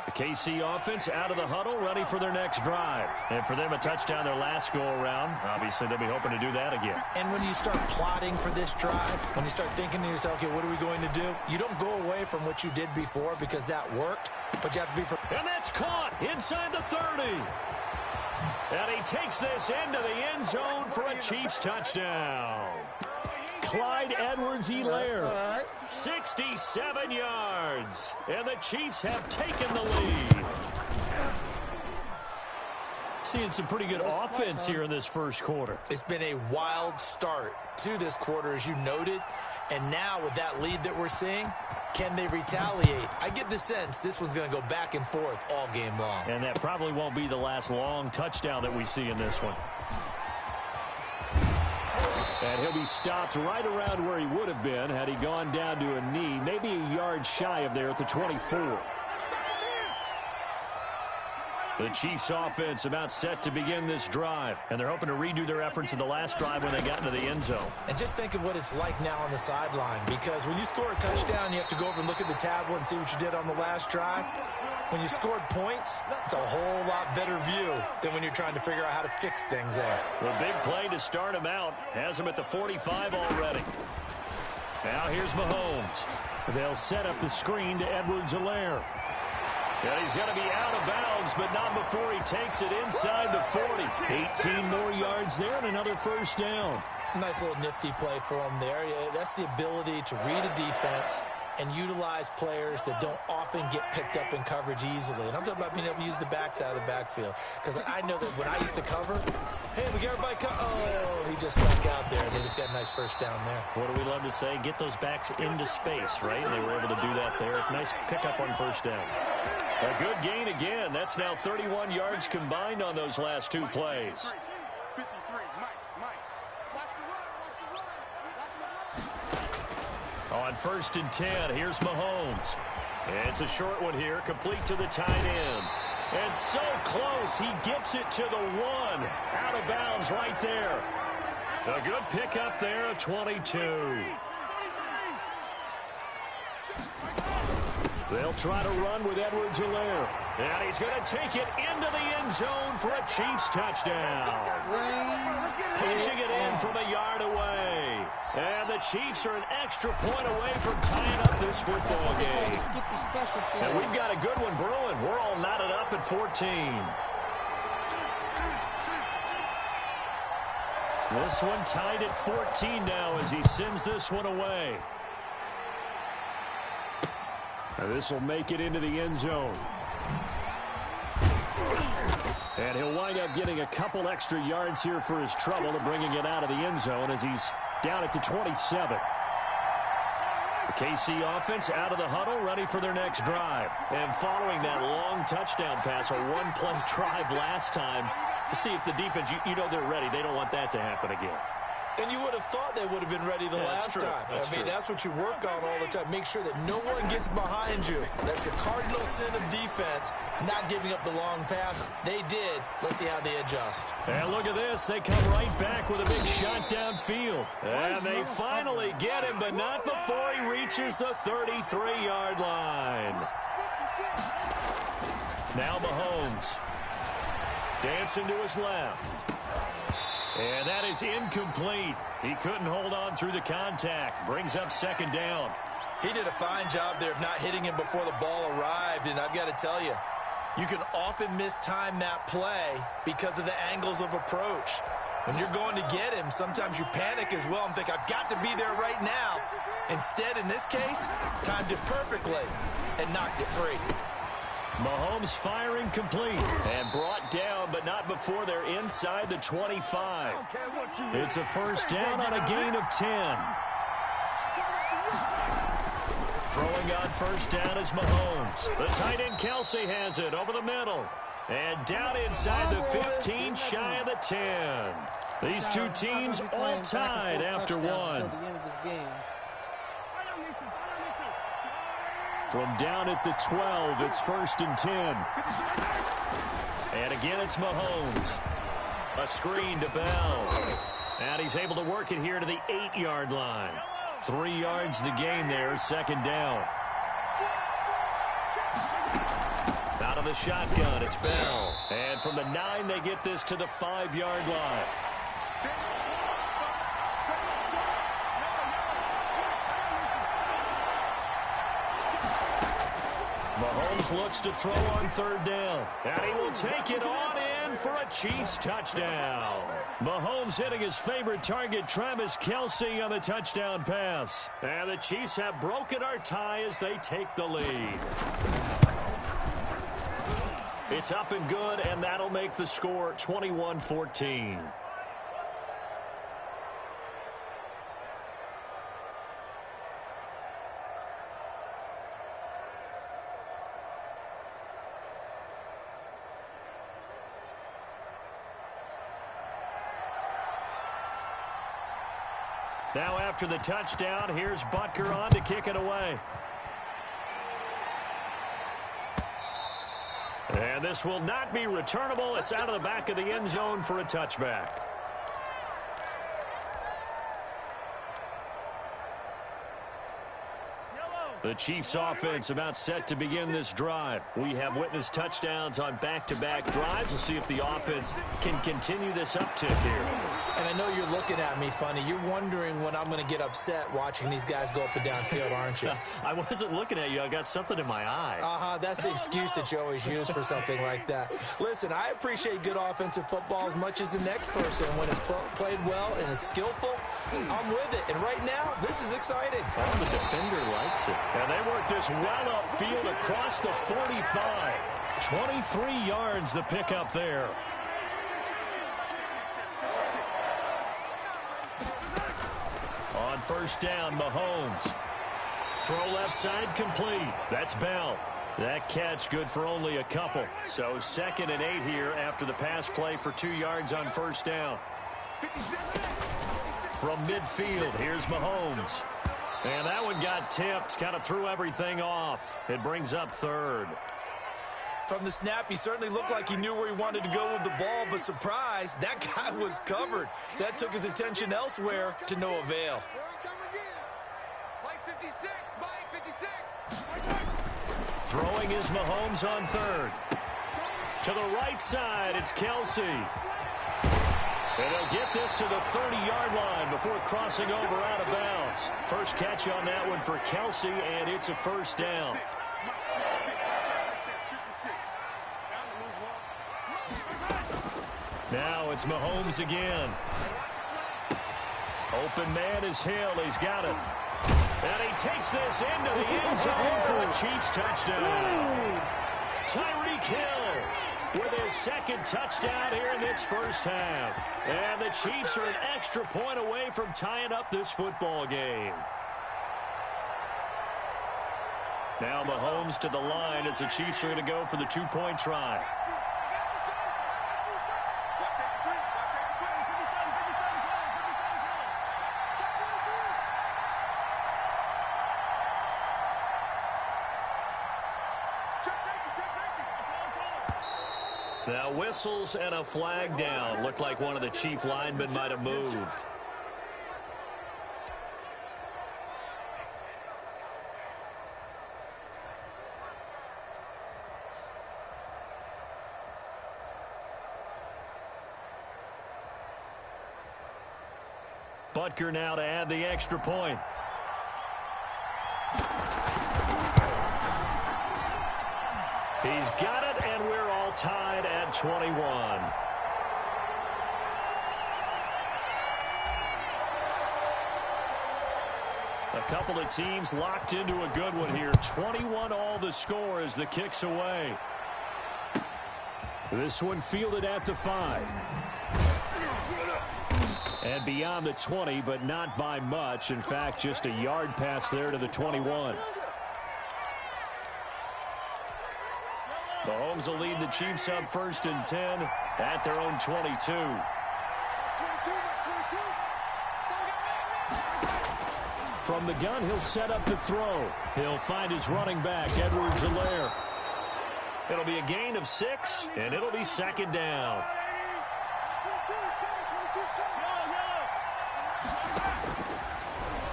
The KC offense out of the huddle, ready for their next drive. And for them, a touchdown their last go-around. Obviously, they'll be hoping to do that again. And when you start plotting for this drive, when you start thinking to yourself, okay, what are we going to do? You don't go away from what you did before because that worked, but you have to be prepared. And that's caught inside the 30. And he takes this into the end zone for a Chiefs touchdown. Clyde Edwards-Helaire, 67 yards, and the Chiefs have taken the lead. Seeing some pretty good offense here in this first quarter. It's been a wild start to this quarter, as you noted, and now with that lead that we're seeing, can they retaliate? I get the sense this one's going to go back and forth all game long. And that probably won't be the last long touchdown that we see in this one. And he'll be stopped right around where he would have been had he gone down to a knee, maybe a yard shy of there at the 24. The Chiefs offense about set to begin this drive, and they're hoping to redo their efforts in the last drive when they got into the end zone. And just think of what it's like now on the sideline, because when you score a touchdown, you have to go over and look at the tablet and see what you did on the last drive. When you scored points, it's a whole lot better view than when you're trying to figure out how to fix things there. The big play to start him out has him at the 45 already. Now here's Mahomes. They'll set up the screen to Edwards-Helaire. And he's going to be out of bounds, but not before he takes it inside the 40. 18 more yards there and another first down. Nice little nifty play for him there. Yeah, that's the ability to read a defense and utilize players that don't often get picked up in coverage easily. And I'm talking about being able to use the backs out of the backfield. Because I know that when I used to cover, hey, we get everybody oh, he just stuck out there, and they just got a nice first down there. What do we love to say? Get those backs into space, right? And they were able to do that there. Nice pickup on first down. A good gain again. That's now 31 yards combined on those last two plays. On 1st and 10, here's Mahomes. It's a short one here, complete to the tight end. And so close, he gets it to the 1. Out of bounds right there. A good pickup there, a 22. They'll try to run with Edwards-Helaire. And he's going to take it into the end zone for a Chiefs touchdown. Pushing it in from a yard away. And the Chiefs are an extra point away from tying up this football game. And we've got a good one brewing. We're all knotted up at 14. This one tied at 14 now as he sends this one away. And this will make it into the end zone. And he'll wind up getting a couple extra yards here for his trouble and bringing it out of the end zone as he's down at the 27. The KC offense out of the huddle, ready for their next drive. And following that long touchdown pass, a one-play drive last time, to see if the defense, you know they're ready. They don't want that to happen again. And you would have thought they would have been ready the last time. That's what you work on all the time. Make sure that no one gets behind you. That's the cardinal sin of defense, not giving up the long pass. They did. Let's see how they adjust. And look at this. They come right back with a big shot downfield. And they finally get him, but not before he reaches the 33-yard line. Now Mahomes. Dancing to his left. And that is incomplete. He couldn't hold on through the contact. Brings up second down. He did a fine job there of not hitting him before the ball arrived. And I've got to tell you, you can often mistime that play because of the angles of approach. When you're going to get him, sometimes you panic as well and think, I've got to be there right now. Instead, in this case, timed it perfectly and knocked it free. Mahomes firing complete and brought down, but not before they're inside the 25. It's a first down on a gain of 10. Throwing on first down is Mahomes. The tight end Kelsey has it over the middle. And down inside the 15, shy of the 10. These two teams all tied after one. From down at the 12, it's first and 10. And again, it's Mahomes. A screen to Bell. And he's able to work it here to the 8-yard line. 3 yards the gain there, second down. Out of the shotgun, it's Bell. And from the 9, they get this to the 5-yard line. Mahomes looks to throw on third down. And he will take it on in for a Chiefs touchdown. Mahomes hitting his favorite target, Travis Kelce, on the touchdown pass. And the Chiefs have broken our tie as they take the lead. It's up and good, and that'll make the score 21-14. Now after the touchdown, here's Butker on to kick it away. And this will not be returnable. It's out of the back of the end zone for a touchback. The Chiefs offense about set to begin this drive. We have witnessed touchdowns on back-to-back drives. We'll see if the offense can continue this uptick here. And I know you're looking at me funny. You're wondering when I'm going to get upset watching these guys go up and down field, aren't you? I wasn't looking at you. I got something in my eye. That's the excuse that you always use for something like that. Listen, I appreciate good offensive football as much as the next person. When it's played well and is skillful, I'm with it. And right now, this is exciting. Oh, the defender likes it. And they work this well upfield across the 45. 23 yards the pickup there. On first down, Mahomes. Throw left side complete. That's Bell. That catch good for only a couple. So 2nd and 8 here after the pass play for 2 yards on first down. From midfield, here's Mahomes. And that one got tipped, kind of threw everything off. It brings up 3rd. From the snap, he certainly looked like he knew where he wanted to go with the ball, but surprise, that guy was covered. So that took his attention elsewhere to no avail. Throwing is Mahomes on 3rd. To the right side, it's Kelsey. And they'll get this to the 30-yard line before crossing over out of bounds. First catch on that one for Kelsey, and it's a first down. Now it's Mahomes again. Open man is Hill. He's got it. And he takes this into the end zone for the Chiefs touchdown. Tyreek Hill with his second touchdown here in this first half. And the Chiefs are an extra point away from tying up this football game. Now Mahomes to the line as the Chiefs are going to go for the two-point try. Now whistles and a flag down. Looked like one of the Chief linemen might have moved. Butker now to add the extra point. He's got it, and we're all tied at 21. A couple of teams locked into a good one here. 21 all the score as the kick's away. This one fielded at the 5. And beyond the 20, but not by much. In fact, just a yard pass there to the 21. Mahomes will lead the Chiefs up 1st and 10 at their own 22. From the gun, he'll set up to throw. He'll find his running back, Edwards-Helaire. It'll be a gain of 6, and it'll be 2nd down.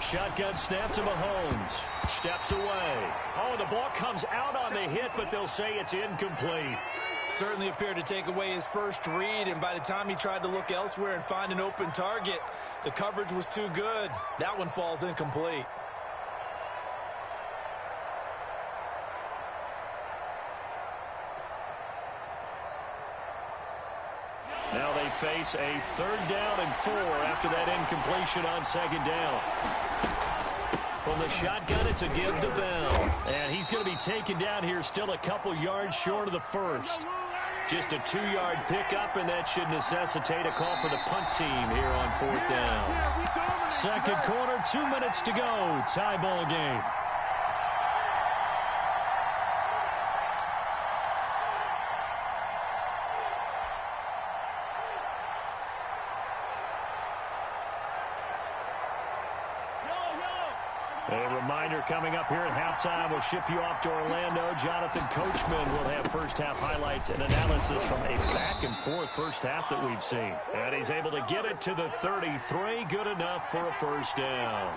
Shotgun snap to Mahomes. Steps away. Oh, the ball comes out on the hit, but they'll say it's incomplete. Certainly appeared to take away his first read, and by the time he tried to look elsewhere and find an open target, the coverage was too good. That one falls incomplete. Now they face a 3rd down and 4 after that incompletion on 2nd down. From the shotgun, it's a give to Bell. And he's going to be taken down here still a couple yards short of the first. Just a 2-yard pickup, and that should necessitate a call for the punt team here on 4th down. Second quarter, 2 minutes to go. Tie ball game. A reminder coming up here at halftime. We'll ship you off to Orlando. Jonathan Coachman will have first-half highlights and analysis from a back-and-forth first half that we've seen. And he's able to get it to the 33. Good enough for a first down.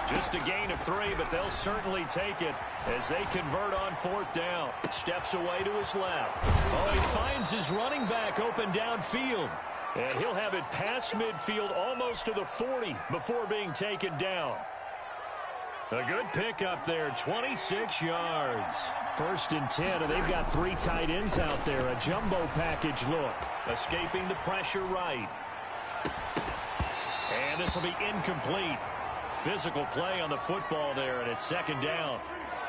Just a gain of 3, but they'll certainly take it as they convert on 4th down. Steps away to his left. Oh, he finds his running back open downfield. And he'll have it past midfield almost to the 40 before being taken down. A good pickup there, 26 yards. 1st and 10, and they've got 3 tight ends out there. A jumbo package look. Escaping the pressure right. And this will be incomplete. Physical play on the football there, and it's 2nd down.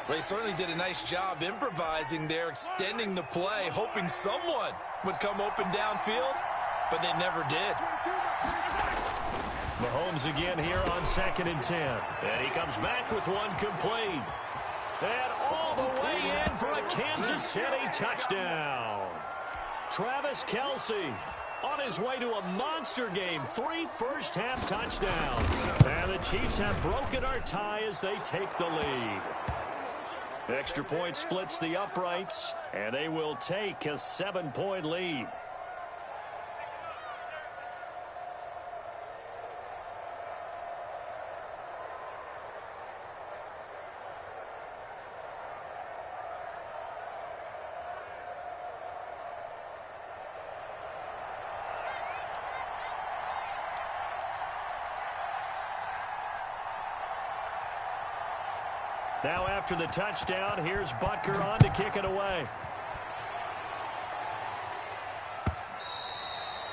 They certainly did a nice job improvising there, extending the play, hoping someone would come open downfield, but they never did. Mahomes again here on 2nd and 10. And he comes back with one complete. And all the way in for a Kansas City touchdown. Travis Kelce on his way to a monster game. 3 first-half touchdowns. And the Chiefs have broken our tie as they take the lead. Extra point splits the uprights, and they will take a 7-point lead. Now after the touchdown, here's Butker on to kick it away.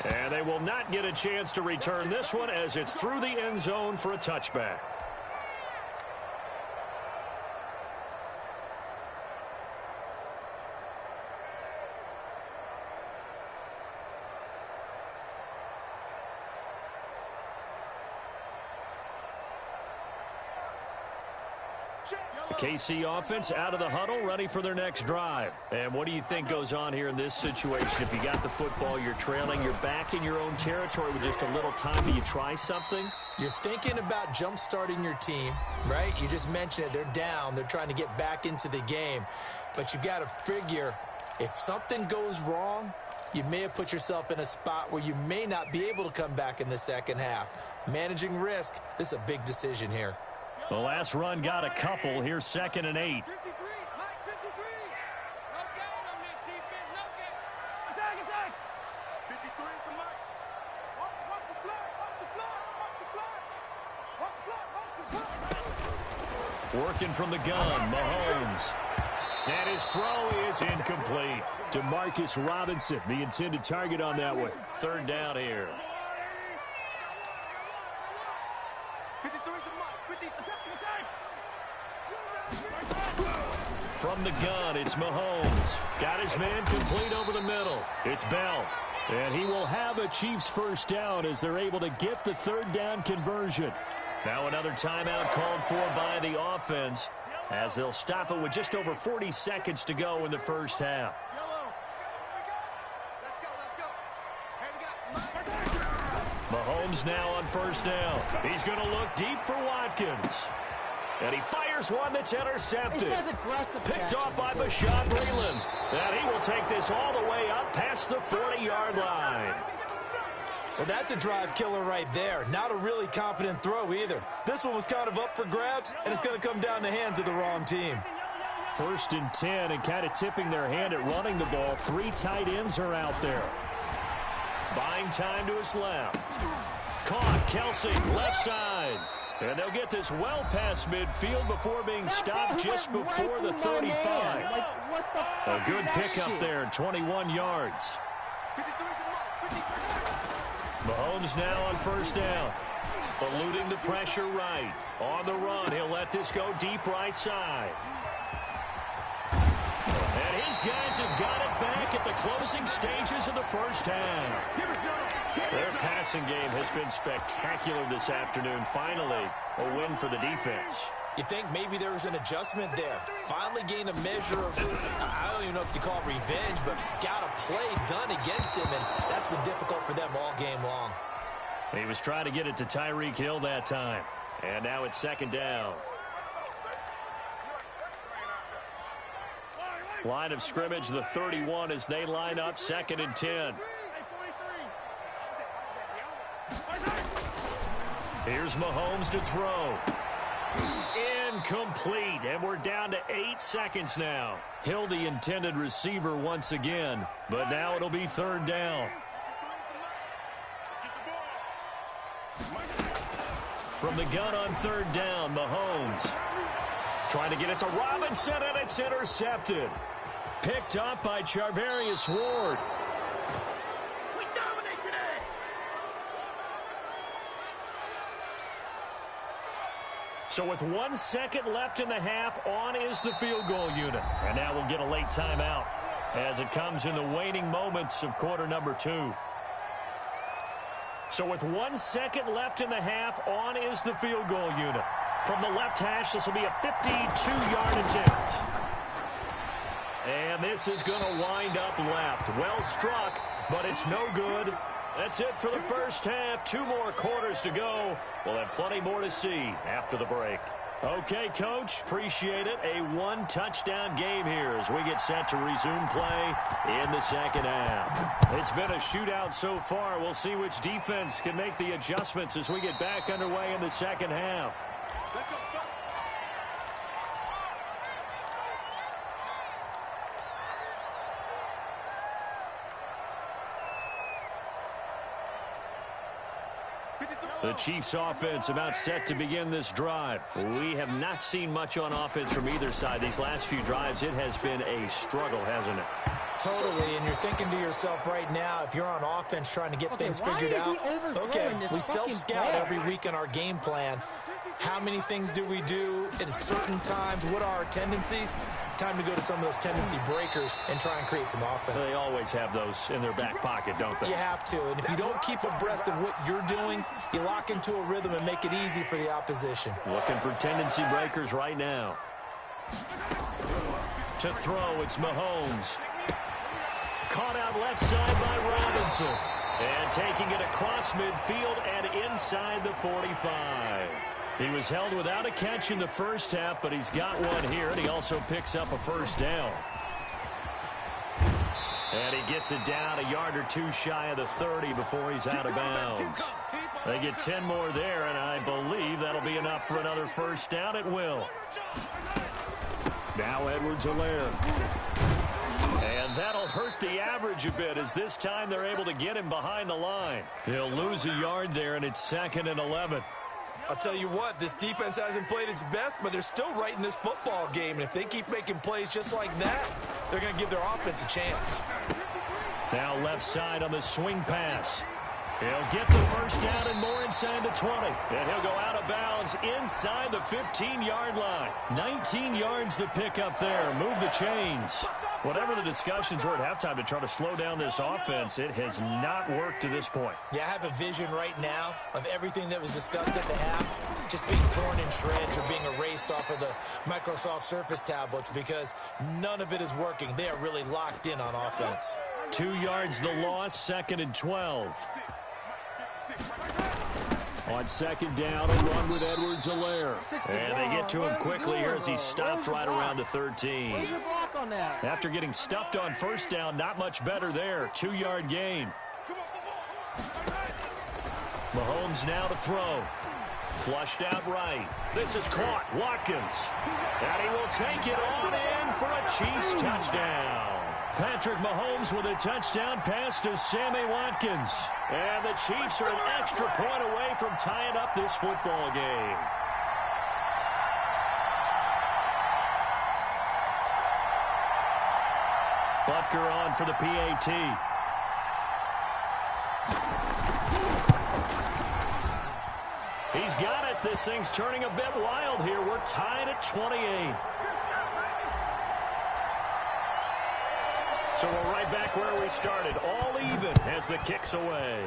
And they will not get a chance to return this one as it's through the end zone for a touchback. The KC offense out of the huddle, ready for their next drive. And what do you think goes on here in this situation? If you got the football, you're trailing, you're back in your own territory with just a little time. Do you try something? You're thinking about jump-starting your team, right? You just mentioned it. They're down. They're trying to get back into the game. But you got to figure, if something goes wrong, you may have put yourself in a spot where you may not be able to come back in the second half. Managing risk, this is a big decision here. The last run got a couple. Here's 2nd and 8. 53, Mike, 53. No gain on this defense, no gain. Attack, attack. 53 for Mike. Watch the flag, watch the flag, watch the flag. Watch the flag, watch the flag. Working from the gun, Mahomes. And his throw is incomplete. Demarcus Robinson, the intended target on that one. 3rd down here. 53 for Mike, 50, attack, attack. From the gun, it's Mahomes. Got his man complete over the middle. It's Bell. And he will have a Chiefs first down as they're able to get the 3rd down conversion. Now another timeout called for by the offense as they'll stop it with just over 40 seconds to go in the first half. Let's go. Hey, we got Mike. Mahomes now on 1st down. He's going to look deep for Watkins. And he fires one that's intercepted. Picked off by Bashaud Breeland. And he will take this all the way up past the 40-yard line. Well, that's a drive killer right there. Not a really confident throw either. This one was kind of up for grabs, and it's going to come down the hands of the wrong team. 1st and 10, and kind of tipping their hand at running the ball. 3 tight ends are out there. Buying time to his left. Caught, Kelsey, left side. And they'll get this well past midfield before being stopped just before the 35. A good pickup there, 21 yards. Mahomes now on 1st down. Eluding the pressure right. On the run, he'll let this go deep right side. And his guys have got it back at the closing stages of the first half. Their passing game has been spectacular this afternoon. Finally, a win for the defense. You think maybe there was an adjustment there. Finally gained a measure of, I don't even know if you call it revenge, but got a play done against him, and that's been difficult for them all game long. He was trying to get it to Tyreek Hill that time. And now it's 2nd down. Line of scrimmage, the 31 as they line up 2nd and 10. Here's Mahomes to throw. Incomplete, and we're down to 8 seconds now. Hill, the intended receiver once again, but now it'll be 3rd down. From the gun on 3rd down, Mahomes. Trying to get it to Robinson, and it's intercepted. Picked up by Charvarius Ward. We dominate today. So with 1 second left in the half, on is the field goal unit. And now we'll get a late timeout as it comes in the waning moments of quarter number 2. So with 1 second left in the half, on is the field goal unit. From the left hash, this will be a 52-yard attempt. And this is going to wind up left. Well struck, but it's no good. That's it for the first half. 2 more quarters to go. We'll have plenty more to see after the break. Okay, Coach, appreciate it. A 1-touchdown game here as we get set to resume play in the second half. It's been a shootout so far. We'll see which defense can make the adjustments as we get back underway in the second half. Let's go. The Chiefs offense about set to begin this drive. We have not seen much on offense from either side. These last few drives, it has been a struggle, hasn't it? Totally, and you're thinking to yourself right now, if you're on offense trying to get things figured out, okay, we self-scout every week in our game plan. How many things do we do at certain times? What are our tendencies? Time to go to some of those tendency breakers and try and create some offense. They always have those in their back pocket, don't they? You have to, and if you don't keep abreast of what you're doing, you lock into a rhythm and make it easy for the opposition. Looking for tendency breakers right now. To throw, it's Mahomes. Caught out left side by Robinson. And taking it across midfield and inside the 45. He was held without a catch in the first half, but he's got one here, and he also picks up a first down. And he gets it down a yard or two shy of the 30 before he's out of bounds. They get 10 more there, and I believe that'll be enough for another first down. It will. Now Edwards-Helaire. And that'll hurt the average a bit, as this time they're able to get him behind the line. He'll lose a yard there, and it's 2nd and 11. I'll tell you what, this defense hasn't played its best, but they're still right in this football game. And if they keep making plays just like that, they're going to give their offense a chance. Now left side on the swing pass. He'll get the first down and more inside the 20. And he'll go out of bounds inside the 15-yard line. 19 yards to pick up there. Move the chains. Whatever the discussions were at halftime to try to slow down this offense, it has not worked to this point. Yeah, I have a vision right now of everything that was discussed at the half just being torn in shreds or being erased off of the Microsoft Surface tablets because none of it is working. They are really locked in on offense. 2 yards the loss, 2nd and 12. On 2nd down, a run with Edwards-Helaire. And they get to him quickly here as he stopped right around the 13. Where's your block on that? After getting stuffed on first down, not much better there. 2-yard gain. Mahomes now to throw. Flushed out right. This is caught. Watkins. And he will take it on in for a Chiefs touchdown. Patrick Mahomes with a touchdown pass to Sammy Watkins. And the Chiefs are an extra point away from tying up this football game. Butker on for the PAT. He's got it. This thing's turning a bit wild here. We're tied at 28. So we're right back where we started. All even as the kick's away.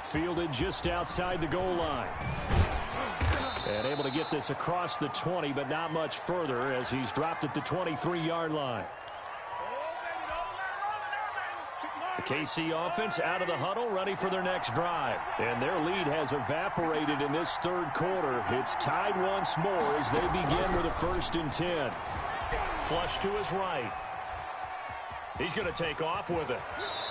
Fielded just outside the goal line. And able to get this across the 20, but not much further as he's dropped at the 23-yard line. The KC offense out of the huddle, ready for their next drive. And their lead has evaporated in this third quarter. It's tied once more as they begin with a 1st and 10. Flush to his right. He's going to take off with it.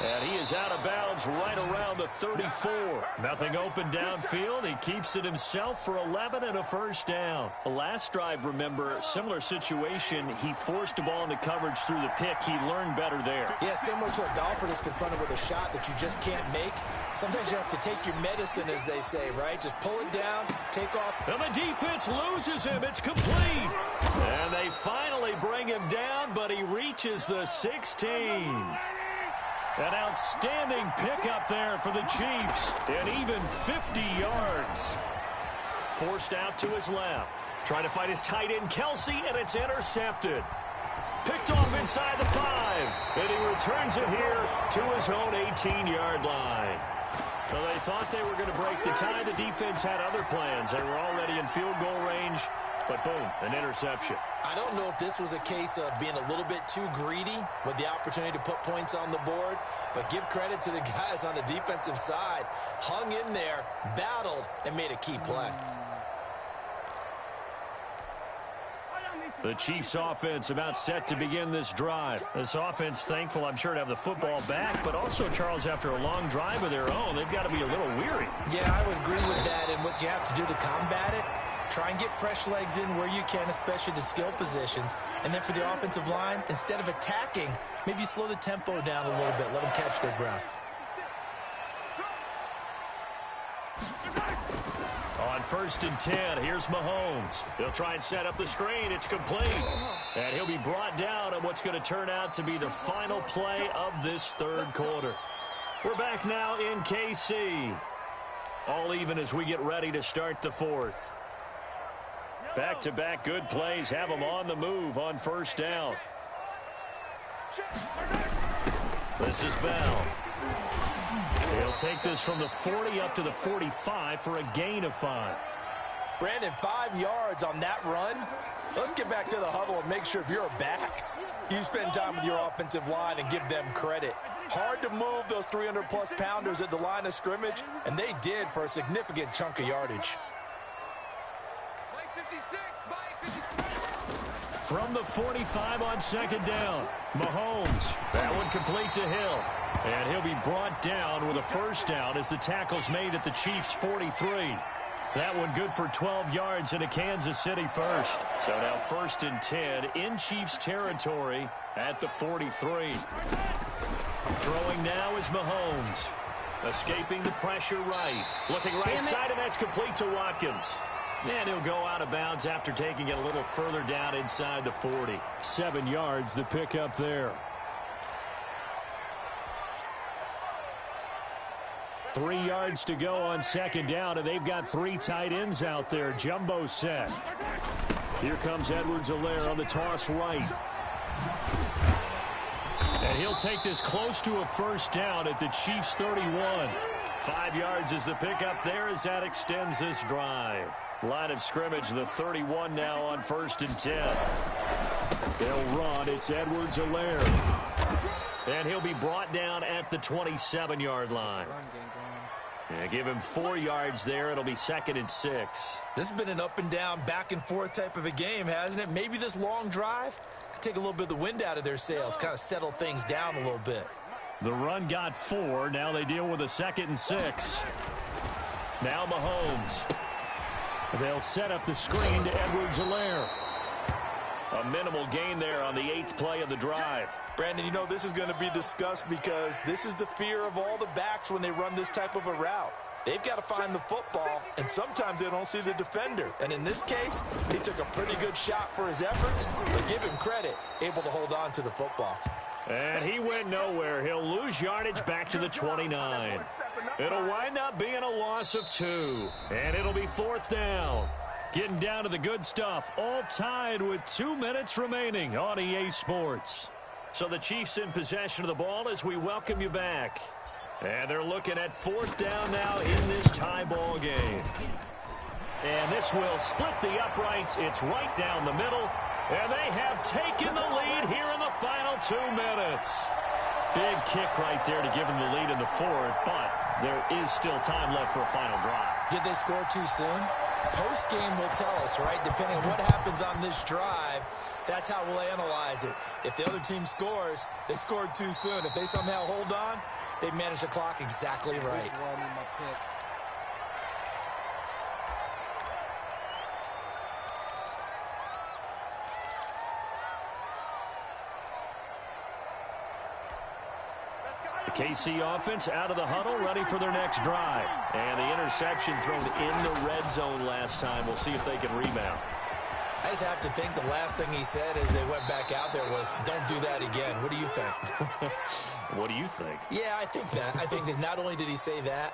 And he is out of bounds right around the 34. Nothing open downfield. He keeps it himself for 11 and a first down. The last drive, remember, similar situation. He forced the ball into coverage through the pick. He learned better there. Yeah, similar to a golfer that's confronted with a shot that you just can't make. Sometimes you have to take your medicine, as they say, right? Just pull it down, take off. And the defense loses him. It's complete. And they finally bring him down, but he reaches the 16. An outstanding pickup there for the Chiefs. And even 50 yards. Forced out to his left. Trying to fight his tight end, Kelsey, and it's intercepted. Picked off inside the 5. And he returns it here to his own 18-yard line. So they thought they were going to break the tie. The defense had other plans. They were already in field goal range. But boom, an interception. I don't know if this was a case of being a little bit too greedy with the opportunity to put points on the board, but give credit to the guys on the defensive side. Hung in there, battled, and made a key play. The Chiefs offense about set to begin this drive. This offense thankful, I'm sure, to have the football back, but also, Charles, after a long drive of their own, they've got to be a little weary. Yeah, I would agree with that, and what you have to do to combat it, try and get fresh legs in where you can, especially the skill positions. And then for the offensive line, instead of attacking, maybe slow the tempo down a little bit. Let them catch their breath. first and 10. Here's Mahomes. He'll try and set up the screen. It's complete. And he'll be brought down at what's going to turn out to be the final play of this third quarter. We're back now in KC. All even as we get ready to start the fourth. Back-to-back good plays have them on the move on first down. This is Bell. He'll take this from the 40 up to the 45 for a gain of 5. Brandon, 5 yards on that run. Let's get back to the huddle and make sure if you're a back, you spend time with your offensive line and give them credit. Hard to move those 300-plus pounders at the line of scrimmage, and they did for a significant chunk of yardage. From the 45 on second down, Mahomes. That one complete to Hill. And he'll be brought down with a first down as the tackle's made at the Chiefs' 43. That one good for 12 yards in a Kansas City first. So now first and 10 in Chiefs territory at the 43. Throwing now is Mahomes. Escaping the pressure right. Looking right side, and that's complete to Watkins. And he'll go out of bounds after taking it a little further down inside the 40. 7 yards, the pickup there. 3 yards to go on second down, and they've got 3 tight ends out there. Jumbo set. Here comes Edwards-Helaire on the toss right. And he'll take this close to a first down at the Chiefs' 31. 5 yards is the pickup there as that extends this drive. Line of scrimmage, the 31 now on first and 10. They'll run. It's Edwards-Helaire. And he'll be brought down at the 27-yard line. Yeah, give him 4 yards there. It'll be second and 6. This has been an up and down, back and forth type of a game, hasn't it? Maybe this long drive take a little bit of the wind out of their sails, kind of settle things down a little bit. The run got 4. Now they deal with a second and 6. Now Mahomes. They'll set up the screen to Edwards-Helaire. A minimal gain there on the 8th play of the drive. Brandon, you know this is going to be discussed because this is the fear of all the backs when they run this type of a route. They've got to find the football, and sometimes they don't see the defender. And in this case, he took a pretty good shot for his efforts, but give him credit, able to hold on to the football. And he went nowhere. He'll lose yardage back to the 29. It'll wind up being a loss of 2. And it'll be fourth down. Getting down to the good stuff. All tied with 2 minutes remaining on EA Sports. So the Chiefs in possession of the ball as we welcome you back. And they're looking at fourth down now in this tie ball game. And this will split the uprights. It's right down the middle. And they have taken the lead here in the final 2 minutes. Big kick right there to give them the lead in the fourth, but there is still time left for a final drive. Did they score too soon? Post-game will tell us, right? Depending on what happens on this drive, that's how we'll analyze it. If the other team scores, they scored too soon. If they somehow hold on, they manage the clock exactly right. The KC offense out of the huddle, ready for their next drive. And the interception thrown in the red zone last time. We'll see if they can rebound. I just have to think the last thing he said as they went back out there was, don't do that again. What do you think? What do you think? Yeah, I think that. I think that not only did he say that,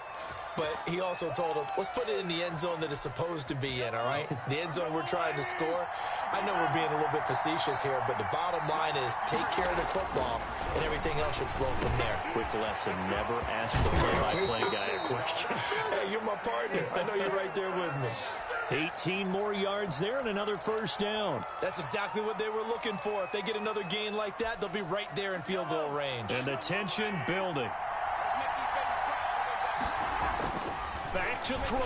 but he also told him, let's put it in the end zone that it's supposed to be in, all right? The end zone we're trying to score. I know we're being a little bit facetious here, but the bottom line is take care of the football, and everything else should flow from there. Quick lesson, never ask the play-by-play guy a question. Hey, you're my partner. I know you're right there with me. 18 more yards there and another first down. That's exactly what they were looking for. If they get another gain like that, they'll be right there in field goal range. And the tension building. Back to throw.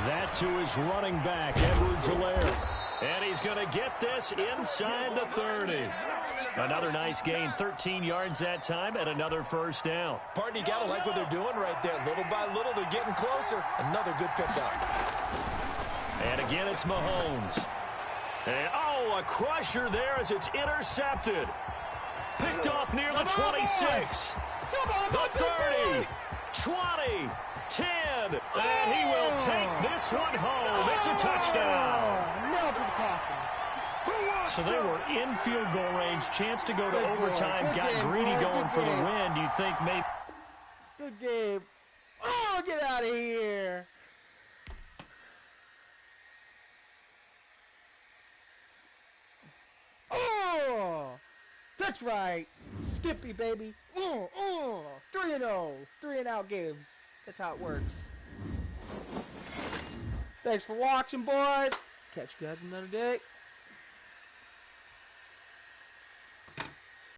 That to his running back, Edwards-Helaire. And he's going to get this inside the 30. Another nice gain, 13 yards that time, and another first down. Partner, you got to like what they're doing right there. Little by little, they're getting closer. Another good pickup. And again, it's Mahomes. And, a crusher there as it's intercepted. Picked off near the 26. The 30. 20, 10, and he will take this one home. It's a touchdown. Nailed to the coffin. So they were in field goal range, chance to go to overtime, got greedy going for the win. Do you think maybe? Good game. Oh, get out of here. Oh, that's right. Skippy, baby. 3-0. 3-and-out games. That's how it works. Thanks for watching, boys. Catch you guys another day.